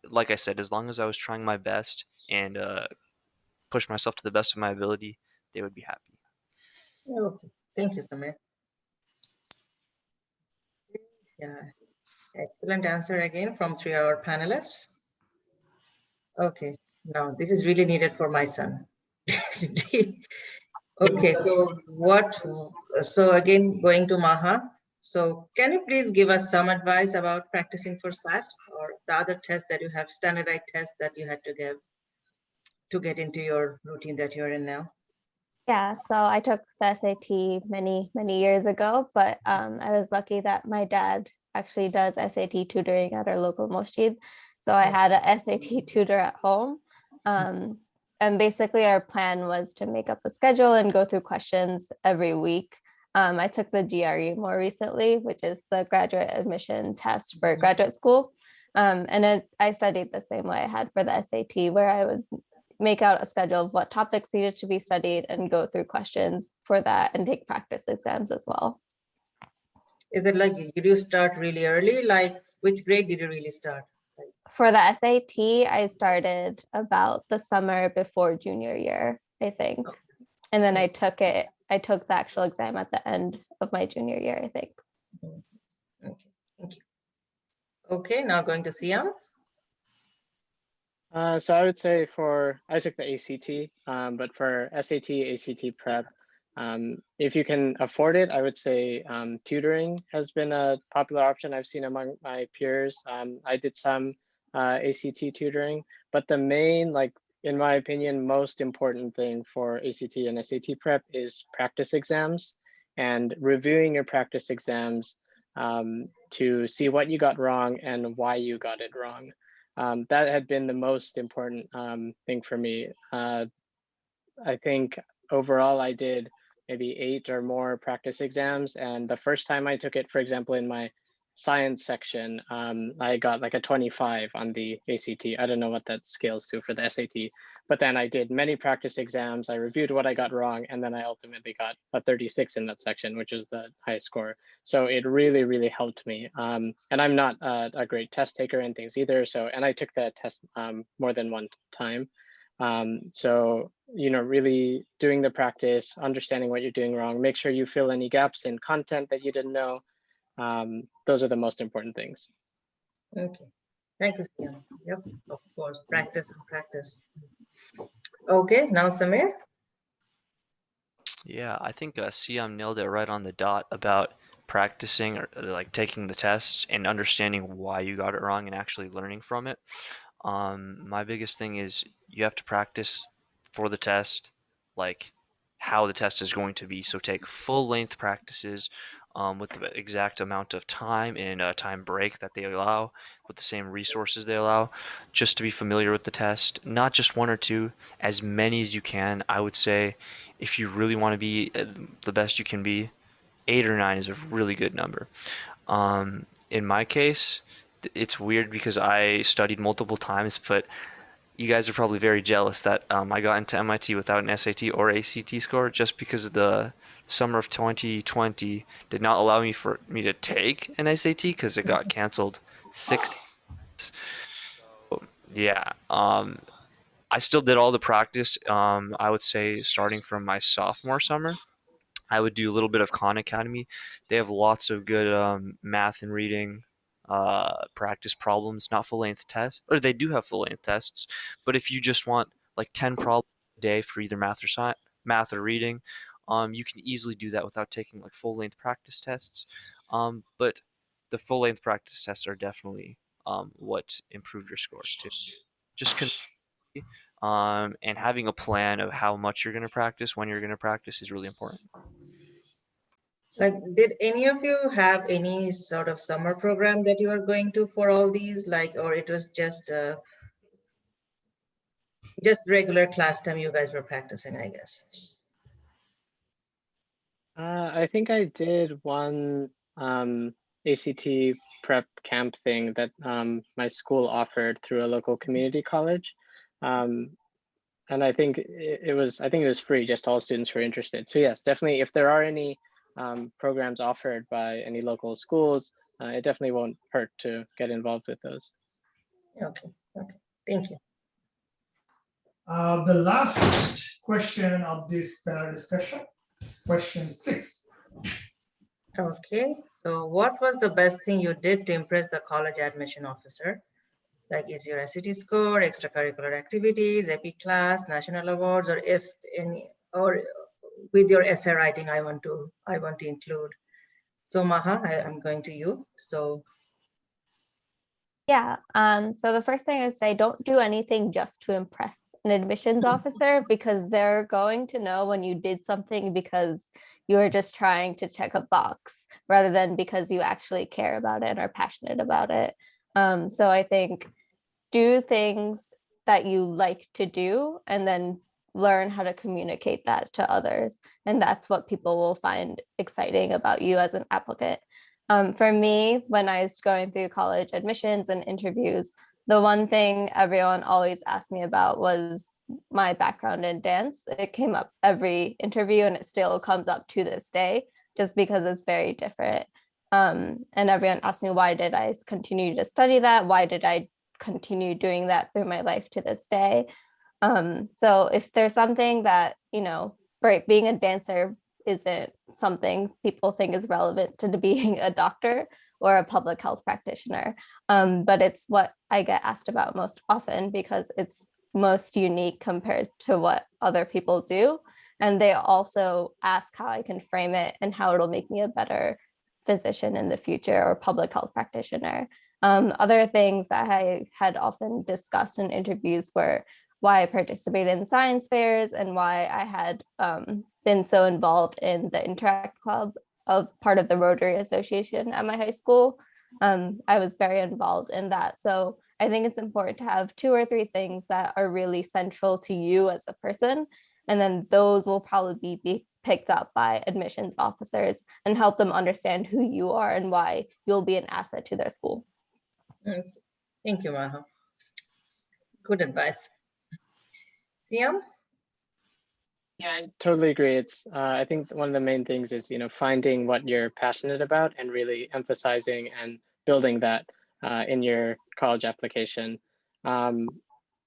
like I said, as long as I was trying my best and pushed myself to the best of my ability, they would be happy. Okay. Thank you, Samir. Yeah. Excellent answer again from 3 of our panelists. Okay. Now this is really needed for my son. Okay, so again, going to Maha. So can you please give us some advice about practicing for SAT or the other test that you have, standardized test that you had to give to get into your routine that you're in now? Yeah, so I took the SAT many, many years ago, but I was lucky that my dad actually does SAT tutoring at our local masjid. So I had a SAT tutor at home. And basically our plan was to make up a schedule and go through questions every week. I took the GRE more recently, which is the graduate admission test for graduate school. And I studied the same way I had for the SAT, where I would make out a schedule of what topics needed to be studied and go through questions for that and take practice exams as well. Is it like, did you start really early? Like which grade did you really start? For the SAT, I started about the summer before junior year, I think. And then I took the actual exam at the end of my junior year, I think. Okay, thank you. Okay, now going to Siam. So I would say I took the ACT, but for SAT, ACT prep, if you can afford it, I would say tutoring has been a popular option I've seen among my peers. I did some ACT tutoring, but the main, in my opinion, most important thing for ACT and SAT prep is practice exams and reviewing your practice exams to see what you got wrong and why you got it wrong. That had been the most important thing for me. I think overall I did maybe 8 or more practice exams. And the first time I took it, for example, in my science section, I got like a 25 on the ACT. I don't know what that scales to for the SAT, but then I did many practice exams. I reviewed what I got wrong, and then I ultimately got a 36 in that section, which is the highest score. So it really, really helped me. And I'm not a great test taker and things either. And I took that test more than one time. So, really doing the practice, understanding what you're doing wrong, make sure you fill any gaps in content that you didn't know. Those are the most important things. Okay, thank you, Siam. Yep, of course, practice and practice. Okay, now Samir. Yeah, I think Siam nailed it right on the dot about practicing or like taking the tests and understanding why you got it wrong and actually learning from it. My biggest thing is you have to practice for the test, like how the test is going to be. So take full length practices with the exact amount of time and time break that they allow, with the same resources they allow, just to be familiar with the test. Not just one or two, as many as you can. I would say if you really want to be the best you can be, 8 or 9 is a really good number. In my case, it's weird because I studied multiple times, but you guys are probably very jealous that I got into MIT without an SAT or ACT score just because the summer of 2020 did not allow me to take an SAT because it got canceled 6 times. Yeah, I still did all the practice. I would say starting from my sophomore summer. I would do a little bit of Khan Academy. They have lots of good math and reading practice problems, not full length tests, or they do have full length tests. But if you just want like 10 problems a day for either math or science, math or reading, you can easily do that without taking like full length practice tests. But the full length practice tests are definitely what improve your scores too. Just and having a plan of how much you're going to practice, when you're going to practice, is really important. Like, did any of you have any sort of summer program that you are going to for all these, like, or it was just regular class time you guys were practicing, I guess? I think I did one ACT prep camp thing that my school offered through a local community college. And I think it was free, just all students who are interested. So yes, definitely, if there are any programs offered by any local schools, it definitely won't hurt to get involved with those. Okay, thank you. The last question of this panel discussion, question 6. Okay, so what was the best thing you did to impress the college admission officer? Like, is your SAT score, extracurricular activities, AP class, national awards, or if any, or with your essay writing, I want to include. So Maha, I'm going to you. So Yeah. So the first thing I say, don't do anything just to impress an admissions officer, because they're going to know when you did something because you were just trying to check a box rather than because you actually care about it and are passionate about it. So I think do things that you like to do and then learn how to communicate that to others. And that's what people will find exciting about you as an applicant. For me, when I was going through college admissions and interviews, the one thing everyone always asked me about was my background in dance. It came up every interview and it still comes up to this day, just because it's very different. And everyone asked me, why did I continue to study that? Why did I continue doing that through my life to this day? So if there's something that, being a dancer isn't something people think is relevant to being a doctor or a public health practitioner. But it's what I get asked about most often because it's most unique compared to what other people do. And they also ask how I can frame it and how it'll make me a better physician in the future or public health practitioner. Other things that I had often discussed in interviews were why I participated in science fairs and why I had been so involved in the Interact Club, of part of the Rotary Association at my high school. I was very involved in that. So I think it's important to have 2 or 3 things that are really central to you as a person. And then those will probably be picked up by admissions officers and help them understand who you are and why you'll be an asset to their school. Thank you, Maha. Good advice. Siam? Yeah, I totally agree. It's I think one of the main things is finding what you're passionate about and really emphasizing and building that in your college application.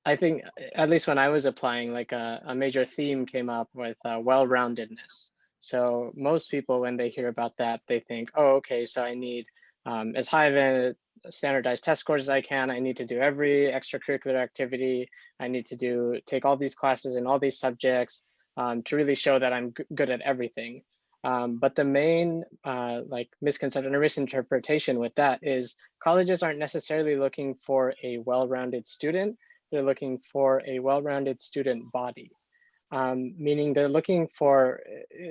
I think at least when I was applying, like a major theme came up with well-roundedness. So most people, when they hear about that, they think, oh, okay, so I need as high of a standardized test scores as I can. I need to do every extracurricular activity. I need to take all these classes in all these subjects to really show that I'm good at everything. But the main like misconception or misinterpretation with that is colleges aren't necessarily looking for a well-rounded student. They're looking for a well-rounded student body, meaning they're looking for,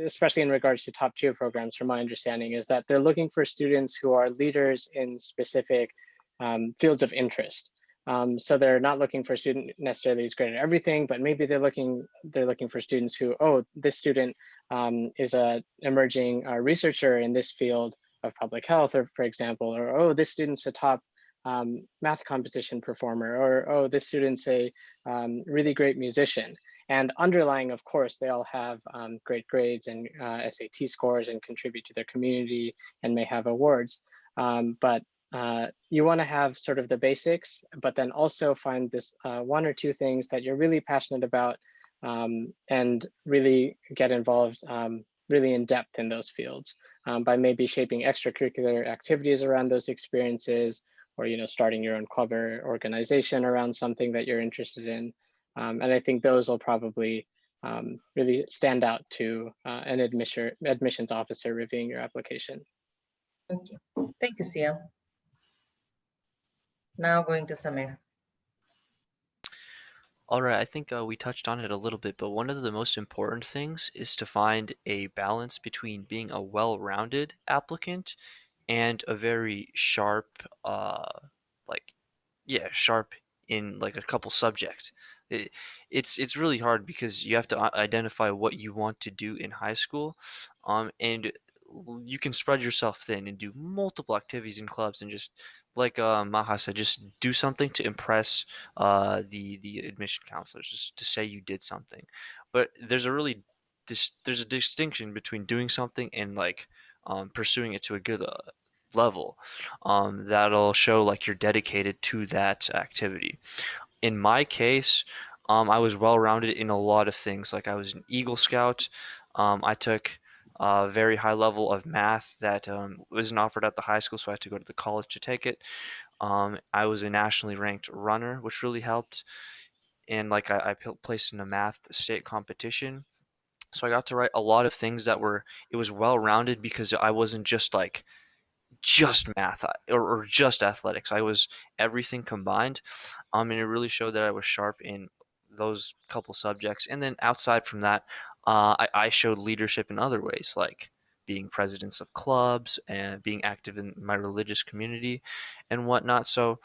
especially in regards to top tier programs, from my understanding, is that they're looking for students who are leaders in specific fields of interest. So they're not looking for a student necessarily who's great at everything, but maybe they're looking for students who, oh, this student is a emerging researcher in this field of public health, or for example, or oh, this student's a top math competition performer, or oh, this student's a really great musician. And underlying, of course, they all have great grades and SAT scores and contribute to their community and may have awards. But you want to have sort of the basics, but then also find this one or two things that you're really passionate about and really get involved really in depth in those fields by maybe shaping extracurricular activities around those experiences, or starting your own club or organization around something that you're interested in. And I think those will probably really stand out to an admissions officer reviewing your application. Thank you, Sia. Now going to Samir. All right, I think we touched on it a little bit, but one of the most important things is to find a balance between being a well-rounded applicant and a very sharp, sharp in like a couple subjects. It's really hard because you have to identify what you want to do in high school, and you can spread yourself thin and do multiple activities in clubs and just like Maha said, just do something to impress the admission counselors, just to say you did something. But there's a distinction between doing something and like pursuing it to a good level that'll show like you're dedicated to that activity. In my case, I was well-rounded in a lot of things. Like I was an Eagle Scout. I took a very high level of math that wasn't offered at the high school, so I had to go to the college to take it. I was a nationally ranked runner, which really helped. And like I placed in a math state competition. So I got to write a lot of things it was well-rounded because I wasn't just math or just athletics. I was everything combined, and it really showed that I was sharp in those couple subjects. And then outside from that, I showed leadership in other ways, like being presidents of clubs and being active in my religious community and whatnot. So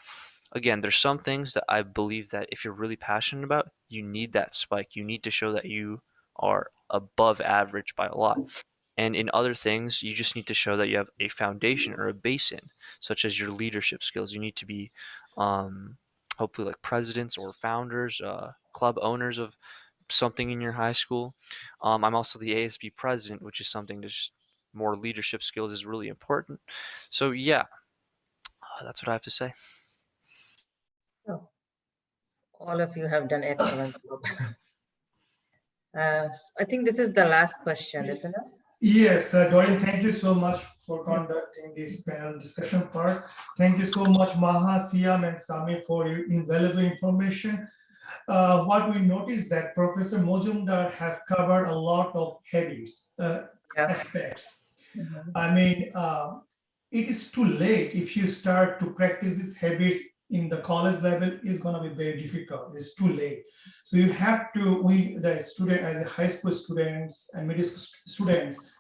again, there's some things that I believe that if you're really passionate about, you need that spike. You need to show that you are above average by a lot. And in other things, you just need to show that you have a foundation or a basin, such as your leadership skills. You need to be hopefully like presidents or founders, club owners of something in your high school. I'm also the ASB president, which is something that's more leadership skills is really important. So yeah, that's what I have to say. Oh, all of you have done excellent job. I think this is the last question, isn't it? Yes, Dorian, thank you so much for conducting this panel discussion part. Thank you so much, Maha, Siam, and Samir, for your invaluable information. What we noticed that Professor Mojumdar has covered a lot of habits, aspects. I mean, it is too late if you start to practice these habits in the college level. Is going to be very difficult. It's too late. So you have to, the student, as a high school students and middle school students,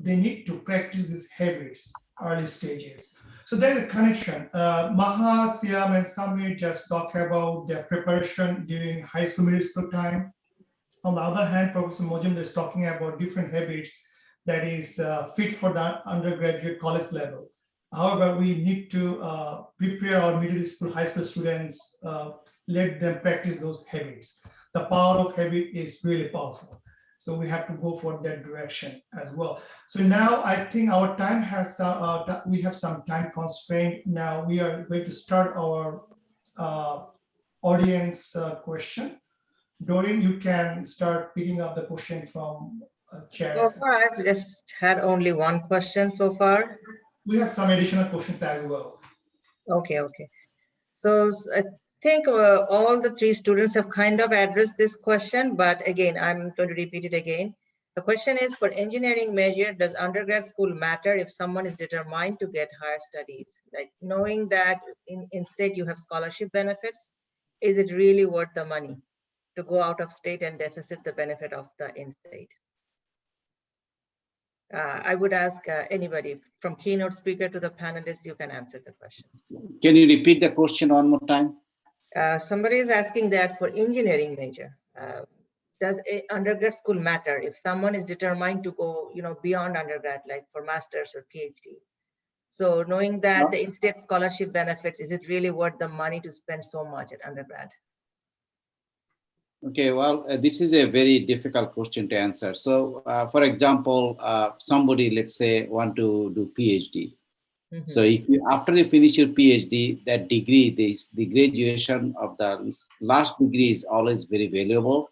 they need to practice these habits early stages. So there's a connection. Maha, Siam, and Samir just talk about their preparation during high school, middle school time. On the other hand, Professor Mojumdar is talking about different habits that is fit for the undergraduate college level. However, we need to prepare our middle school, high school students, let them practice those habits. The power of habit is really powerful. So we have to go for that direction as well. So now I think our time has, we have some time constraint. Now we are going to start our audience question. Doreen, you can start picking up the question from chat. So far, I've just had only one question so far. We have some additional questions as well. Okay. So I think all the three students have kind of addressed this question, but again, I'm going to repeat it again. The question is, for engineering major, does undergrad school matter if someone is determined to get higher studies? Like knowing that in state you have scholarship benefits, is it really worth the money to go out of state and deficit the benefit of the in-state? I would ask anybody from keynote speaker to the panelists, you can answer the question. Can you repeat the question one more time? Somebody is asking that for engineering major, does undergrad school matter if someone is determined to go, beyond undergrad, like for master's or PhD? So knowing that the in-state scholarship benefits, is it really worth the money to spend so much at undergrad? Okay, well, this is a very difficult question to answer. So, for example, somebody, let's say, want to do PhD. So if you, after you finish your PhD, that degree, the graduation of the last degree is always very valuable.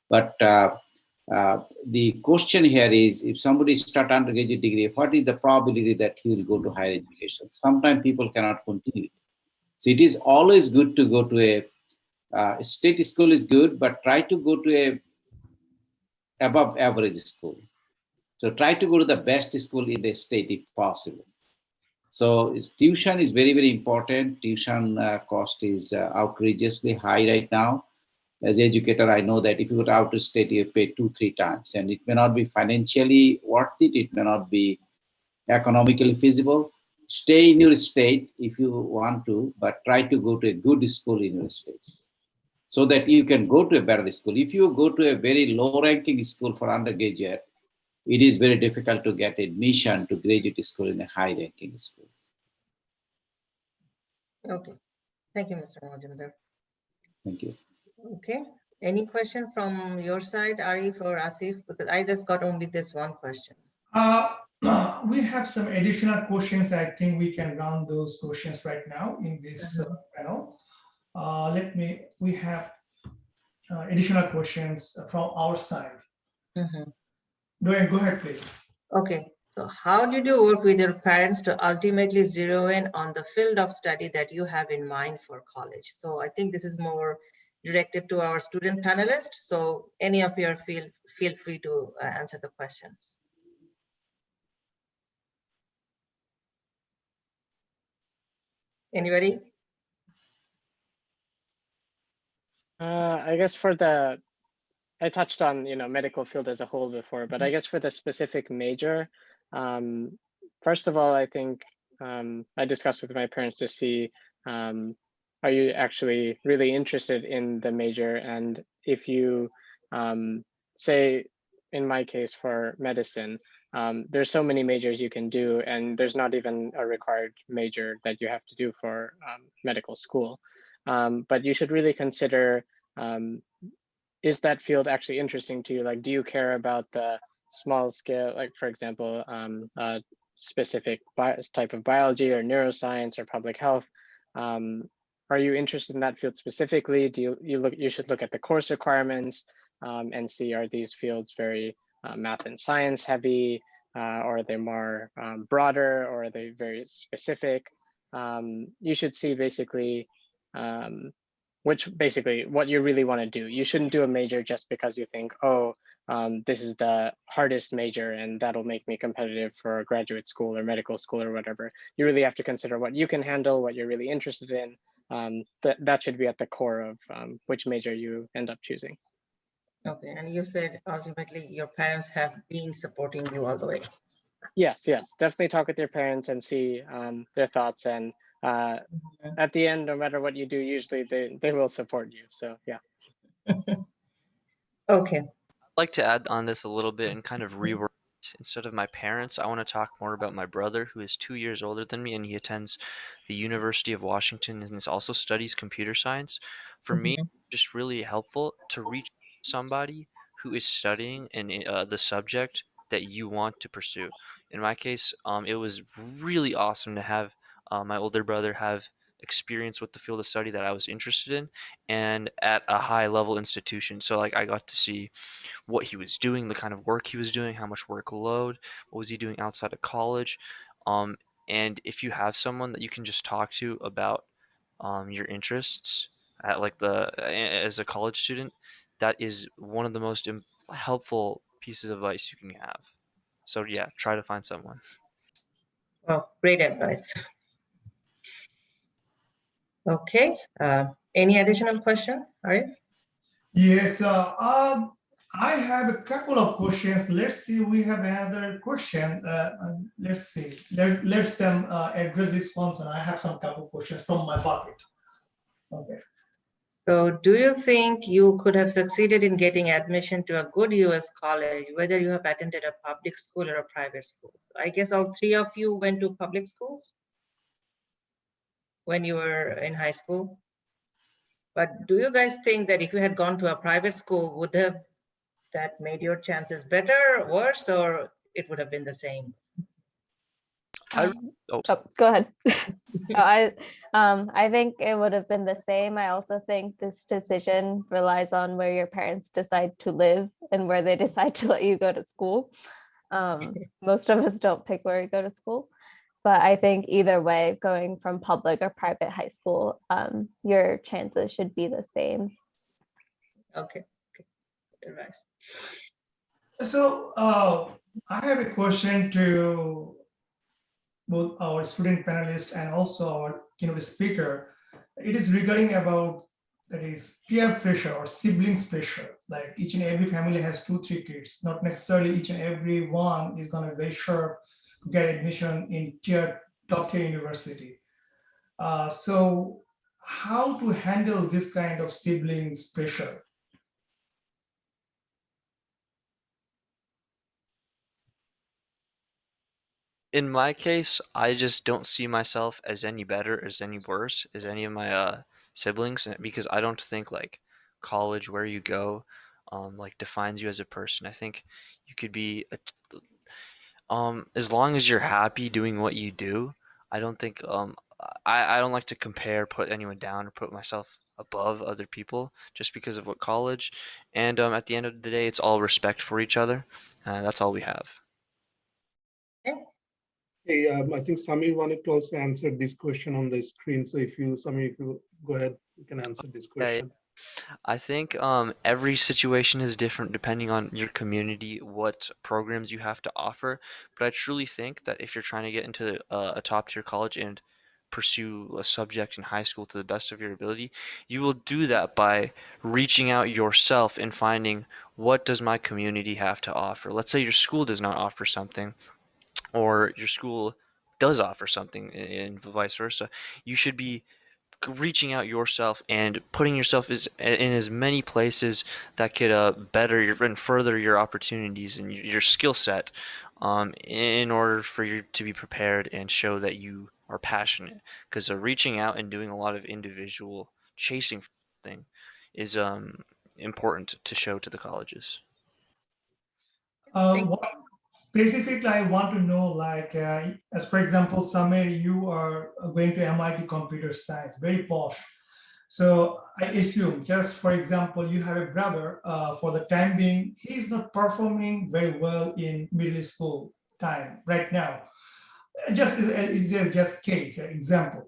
But the question here is, if somebody start undergraduate degree, what is the probability that he will go to higher education? Sometimes people cannot continue. So it is always good to go to a state school is good, but try to go to a above average school. So try to go to the best school in the state if possible. So tuition is very, very important. Tuition cost is outrageously high right now. As an educator, I know that if you go out to state, you pay 2-3 times, and it may not be financially worth it. It may not be economically feasible. Stay in your state if you want to, but try to go to a good school in your state so that you can go to a better school. If you go to a very low-ranking school for undergraduate, it is very difficult to get admission to graduate school in a high-ranking school. Okay, thank you, Mr. Majumdar. Thank you. Okay, any question from your side, Arif or Asif? Because I just got only this one question. We have some additional questions. I think we can run those questions right now in this panel. We have additional questions from our side. Go ahead, please. Okay, so how did you work with your parents to ultimately zero in on the field of study that you have in mind for college? So I think this is more directed to our student panelists. So any of you feel free to answer the question. Anybody? I guess I touched on, medical field as a whole before, but I guess for the specific major, first of all, I think I discussed with my parents to see, are you actually really interested in the major? And if you say, in my case for medicine, there's so many majors you can do, and there's not even a required major that you have to do for medical school. But you should really consider, is that field actually interesting to you? Like, do you care about the small scale, like for example, specific type of biology or neuroscience or public health? Are you interested in that field specifically? Do you should look at the course requirements and see, are these fields very math and science heavy, or are they more broader, or are they very specific? You should see basically what you really want to do. You shouldn't do a major just because you think, oh, this is the hardest major and that'll make me competitive for graduate school or medical school or whatever. You really have to consider what you can handle, what you're really interested in. That should be at the core of which major you end up choosing. Okay, and you said ultimately your parents have been supporting you all the way. Yes, definitely talk with your parents and see their thoughts, and at the end, no matter what you do, usually they will support you. So yeah. Okay. I'd like to add on this a little bit and kind of reword it. Instead of my parents, I want to talk more about my brother, who is 2 years older than me, and he attends the University of Washington and also studies computer science. For me, it's just really helpful to reach somebody who is studying in the subject that you want to pursue. In my case, it was really awesome to have my older brother have experience with the field of study that I was interested in, and at a high level institution. So like I got to see what he was doing, the kind of work he was doing, how much workload, what was he doing outside of college. Um, and if you have someone that you can just talk to about your interests at like as a college student, that is one of the most helpful pieces of advice you can have. So yeah, try to find someone. Well, great advice. Okay, any additional question, Arif? Yes, I have a couple of questions. Let's see, we have another question. Let's see, let's them address this one. I have some couple of questions from my pocket. Okay. So do you think you could have succeeded in getting admission to a good US college, whether you have attended a public school or a private school? I guess all three of you went to public schools when you were in high school. But do you guys think that if you had gone to a private school, would have that made your chances better, worse, or it would have been the same? Oh, go ahead. I think it would have been the same. I also think this decision relies on where your parents decide to live and where they decide to let you go to school. Most of us don't pick where we go to school, but I think either way, going from public or private high school, your chances should be the same. Okay, advice. So I have a question to both our student panelists and also our keynote speaker. It is regarding about that is peer pressure or siblings pressure. Like each and every family has 2-3 kids. Not necessarily each and every one is gonna be sure to get admission in top tier university. So how to handle this kind of siblings pressure? In my case, I just don't see myself as any better, as any worse, as any of my siblings, because I don't think like college, where you go, like defines you as a person. I think you could be as long as you're happy doing what you do. I don't think I don't like to compare, put anyone down, or put myself above other people just because of what college. And at the end of the day, it's all respect for each other. That's all we have. Hey, I think Samir wanted to also answer this question on the screen. So Samir, if you go ahead, you can answer this question. I think every situation is different depending on your community, what programs you have to offer. But I truly think that if you're trying to get into a top tier college and pursue a subject in high school to the best of your ability, you will do that by reaching out yourself and finding what does my community have to offer. Let's say your school does not offer something, or your school does offer something, and vice versa. You should be reaching out yourself and putting yourself in as many places that could better your and further your opportunities and your skill set, in order for you to be prepared and show that you are passionate. Because reaching out and doing a lot of individual chasing for something is important to show to the colleges. What specifically I want to know, like, as for example, Samir, you are going to MIT Computer Science, very posh. So I assume, just for example, you have a brother. For the time being, he is not performing very well in middle school time right now. Just is there just case example?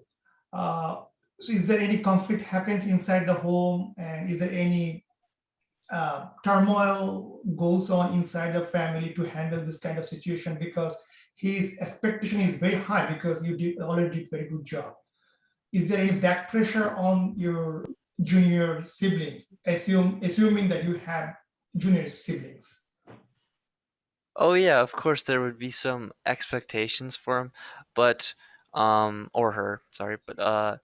So is there any conflict happens inside the home, and is there any turmoil goes on inside the family to handle this kind of situation, because his expectation is very high because you already did very good job? Is there any back pressure on your junior siblings, assuming that you have junior siblings? Oh yeah, of course there would be some expectations for him, but or her, sorry, but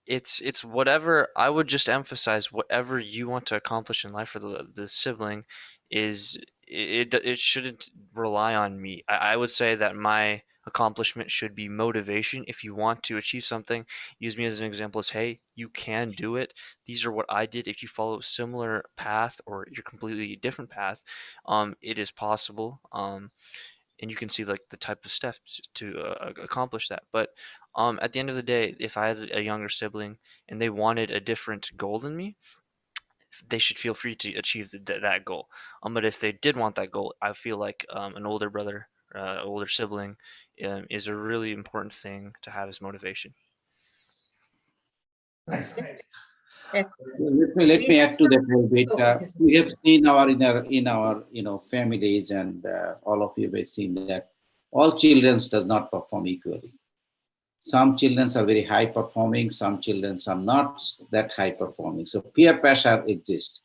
it's whatever. I would just emphasize whatever you want to accomplish in life for the sibling is it shouldn't rely on me. I would say that my accomplishment should be motivation. If you want to achieve something, use me as an example as, hey, you can do it. These are what I did. If you follow a similar path or your completely different path, it is possible. and you can see like the type of steps to accomplish that. But at the end of the day, if I had a younger sibling and they wanted a different goal than me, they should feel free to achieve that goal. But if they did want that goal, I feel like an older brother, older sibling, is a really important thing to have as motivation. Nice, nice. Excellent. Let We me have add to that a some. little bit. Oh, okay, sir. We have seen in our families, and all of you have seen that all children does not perform equally. Some children are very high performing, some children are not that high performing. So peer pressure exists.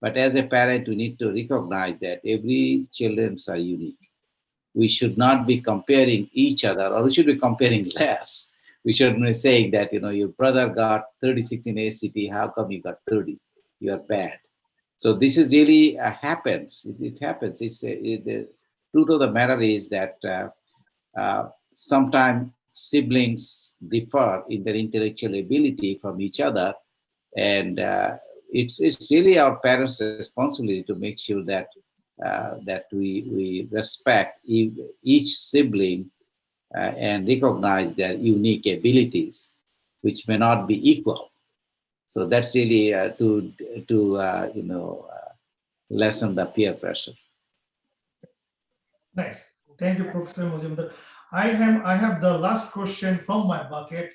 But as a parent, we need to recognize that every children are unique. We should not be comparing each other, or we should be comparing less. We should be saying that, your brother got 36 in ACT, how come you got 30? You are bad. So this is really happens. It happens. The truth of the matter is that sometimes siblings differ in their intellectual ability from each other, and it's really our parents' responsibility to make sure that we respect each sibling and recognize their unique abilities, which may not be equal. So that's really to lessen the peer pressure. Nice. Thank you, Professor Mujumdar. I have the last question from my bucket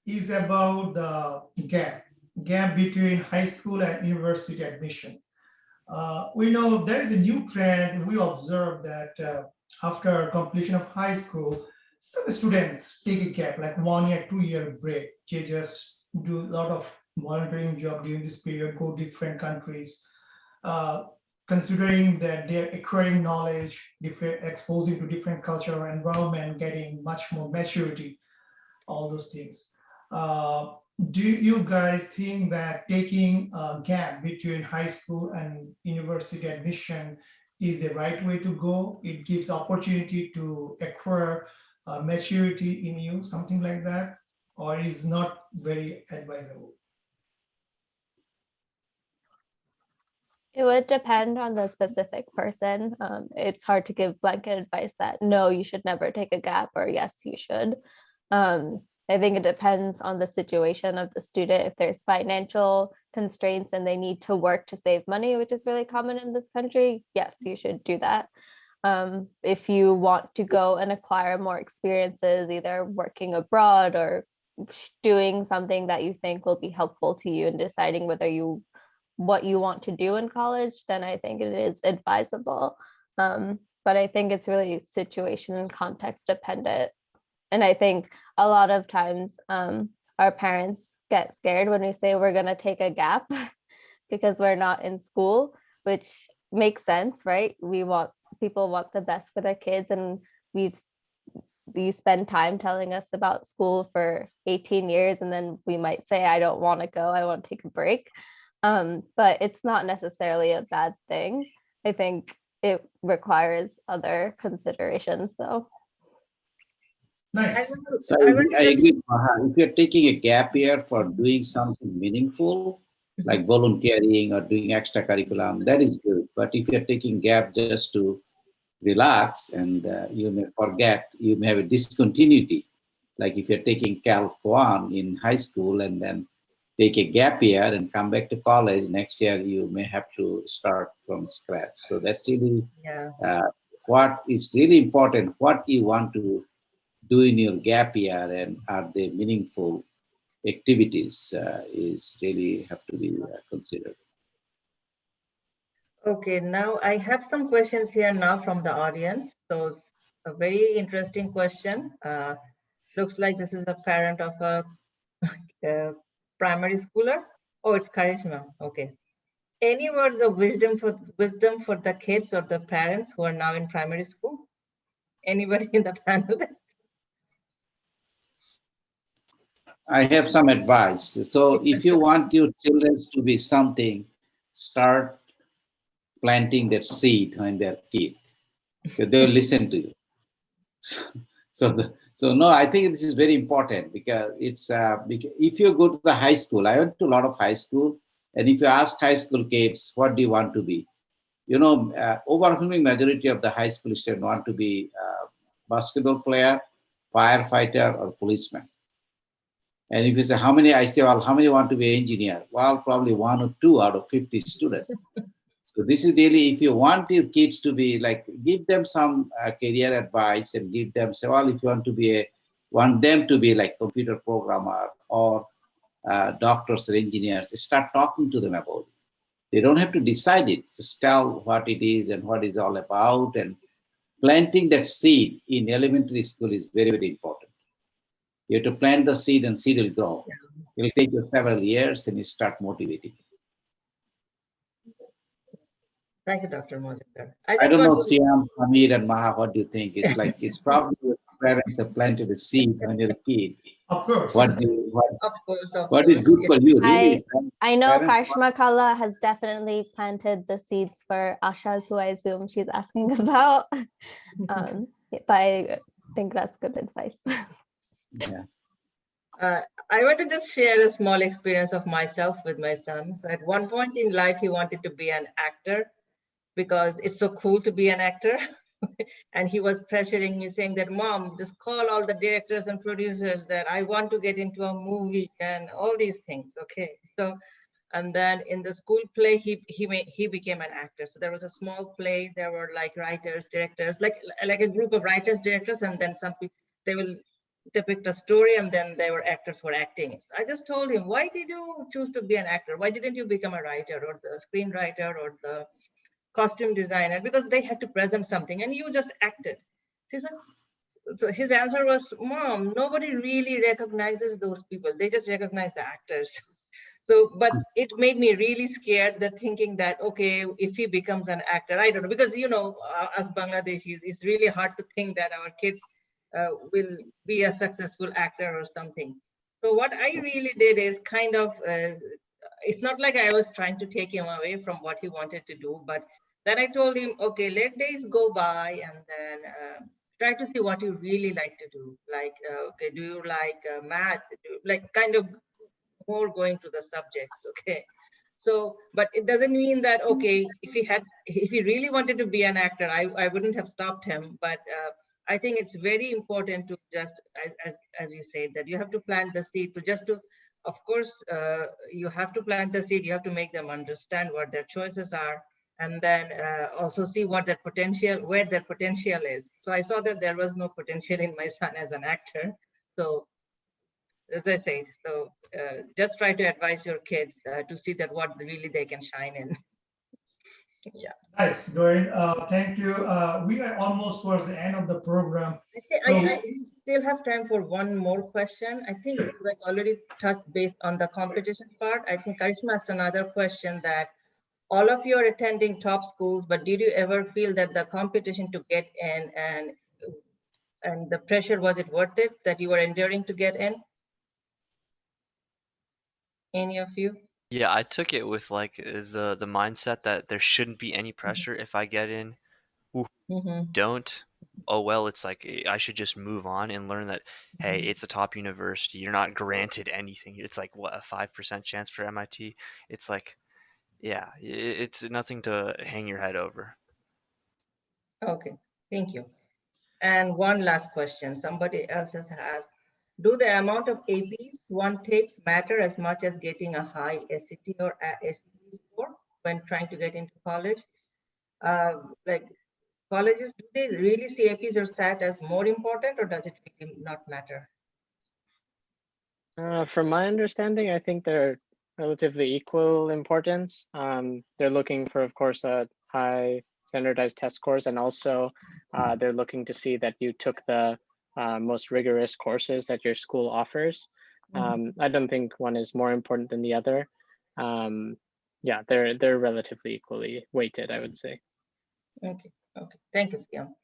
is about the gap between high school and university admission. We know there is a new trend. We observe that after completion of high school, some students take a gap, like 1 year, 2 year break. They just do a lot of volunteering job during this period, go different countries, uh, considering that they're acquiring knowledge, different, exposing to different cultural environment, getting much more maturity, all those things. Uh, do you guys think that taking a gap between high school and university admission is the right way to go? It gives opportunity to acquire maturity in you, something like that, or is not very advisable? It would depend on the specific person. It's hard to give blanket advice that no, you should never take a gap, or yes, you should. I think it depends on the situation of the student. If there's financial constraints and they need to work to save money, which is really common in this country, yes, you should do that. If you want to go and acquire more experiences, either working abroad or doing something that you think will be helpful to you in deciding what you want to do in college, then I think it is advisable. But I think it's really situation and context dependent. And I think a lot of times our parents get scared when we say we're going to take a gap because we're not in school, which makes sense, right? People want the best for their kids, and you spend time telling us about school for 18 years, and then we might say, I don't want to go, I want to take a break. But it's not necessarily a bad thing. I think it requires other considerations, though. Nice. So I agree. If you're taking a gap year for doing something meaningful, like volunteering or doing extracurriculum, that is good. But if you're taking gap just to relax, and you may forget, you may have a discontinuity. Like if you're taking Calc 1 in high school and then take a gap year and come back to college, next year you may have to start from scratch. So that's really what is really important, what you want to do in your gap year, and are they meaningful activities is really have to be considered. Okay, now I have some questions here now from the audience. So it's a very interesting question. Looks like this is a parent of a primary schooler. Oh, it's Karishma. Okay. Any words of wisdom for the kids or the parents who are now in primary school? Anybody in the panelist? I have some advice. So if you want your children to be something, start planting that seed when they're kids. They'll listen to you. So no, I think this is very important, because it's if you go to the high school, I went to a lot of high school, and if you ask high school kids, what do you want to be? Overwhelming majority of the high school students want to be basketball player, firefighter, or policeman. And if you say, how many, I say, well, how many want to be engineer? Well, probably 1 or 2 out of 50 students. So this is really, if you want your kids to be like, give them some career advice and give them, say, well, if you want them to be like computer programmer or doctors or engineers, start talking to them about it. They don't have to decide it. Just tell what it is and what it's all about. And planting that seed in elementary school is very, very important. You have to plant the seed and seed will grow. It will take you several years and you start motivating. Thank you, Dr. Mojekar. I don't know, Siam, Samir, and Maha, what do you think? It's like, it's probably your parents have planted a seed when you're a kid. Of course. What is good for you, really? I know Parents, Karshma Kala has definitely planted the seeds for Asha's, who I assume she's asking about. But I think that's good advice. Yeah. I want to just share a small experience of myself with my son. So at one point in life, he wanted to be an actor because it's so cool to be an actor. And he was pressuring me, saying that, Mom, just call all the directors and producers that I want to get into a movie and all these things. Okay. So, and then in the school play, he became an actor. So there was a small play. There were like writers, directors, like a group of writers, directors, and then some people, they will depict a story, and then there were actors who were acting. So I just told him, why did you choose to be an actor? Why didn't you become a writer or the screenwriter or the costume designer? Because they had to present something and you just acted. So his answer was, Mom, nobody really recognizes those people. They just recognize the actors. So, but it made me really scared, that thinking that, okay, if he becomes an actor, I don't know, because, you know, as Bangladeshis, it's really hard to think that our kids will be a successful actor or something. So what I really did is kind of, it's not like I was trying to take him away from what he wanted to do, but then I told him, okay, let days go by and then try to see what you really like to do. Like, okay, do you like math? Like kind of more going to the subjects, okay? So, but it doesn't mean that, okay, if he really wanted to be an actor, I wouldn't have stopped him. But I think it's very important to just, as you said, that you have to plant the seed of course, you have to plant the seed, you have to make them understand what their choices are, and then also see what their potential, where their potential is. So I saw that there was no potential in my son as an actor. So as I said, so just try to advise your kids to see that what really they can shine in. Yeah. Nice, Doreen. Thank you. We are almost towards the end of the program. I still have time for one more question. I think you guys already touched based on the competition part. I think Karishma asked another question, that all of you are attending top schools, but did you ever feel that the competition to get in and the pressure, was it worth it that you were enduring to get in? Any of you? Yeah, I took it with like the mindset that there shouldn't be any pressure if I get in. Don't, oh well, it's like I should just move on and learn that, hey, it's a top university. You're not granted anything. It's like what, a 5% chance for MIT. It's like, yeah, it's nothing to hang your head over. Okay, thank you. And one last question. Somebody else has asked, do the amount of APs one takes matter as much as getting a high SAT or SAT score when trying to get into college? Like colleges, do they really see APs or SAT as more important, or does it really not matter? From my understanding, I think they're relatively equal importance. They're looking for, of course, high standardized test scores, and also they're looking to see that you took the most rigorous courses that your school offers. I don't think one is more important than the other. Yeah, they're relatively equally weighted, I would say. Okay, thank you, Siam.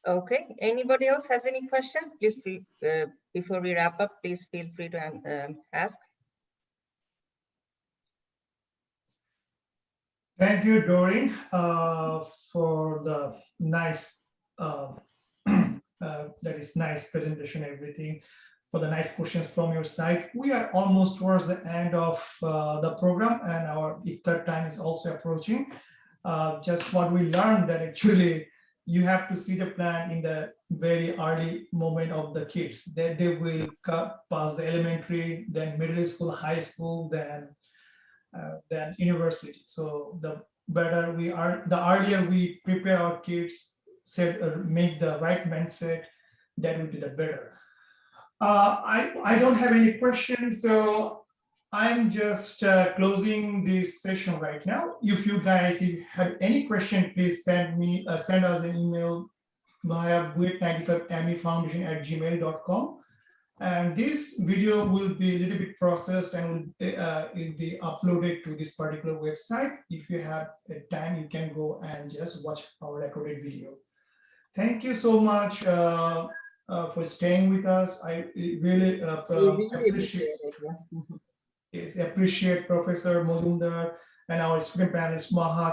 Okay, anybody else has any question? Please, before we wrap up, please feel free to ask. Thank you, Doreen, for the nice, that is nice presentation, everything, for the nice questions from your side. We are almost towards the end of the program, and our iftar time is also approaching. Just what we learned, that actually you have to see the plan in the very early moment of the kids, that they will pass the elementary, then middle school, high school, then university. So the better we are, the earlier we prepare our kids, make the right mindset, that would be the better. I don't have any questions, so I'm just closing this session right now. If you guys, if you have any question, please send us an email via buit95mefoundation@gmail.com. And this video will be a little bit processed and will be uploaded to this particular website. If you have time, you can go and just watch our recorded video. Thank you so much for staying with us. I really appreciate it. Yeah. Mhm. appreciate Professor Mojumdar and our student panelists Maha,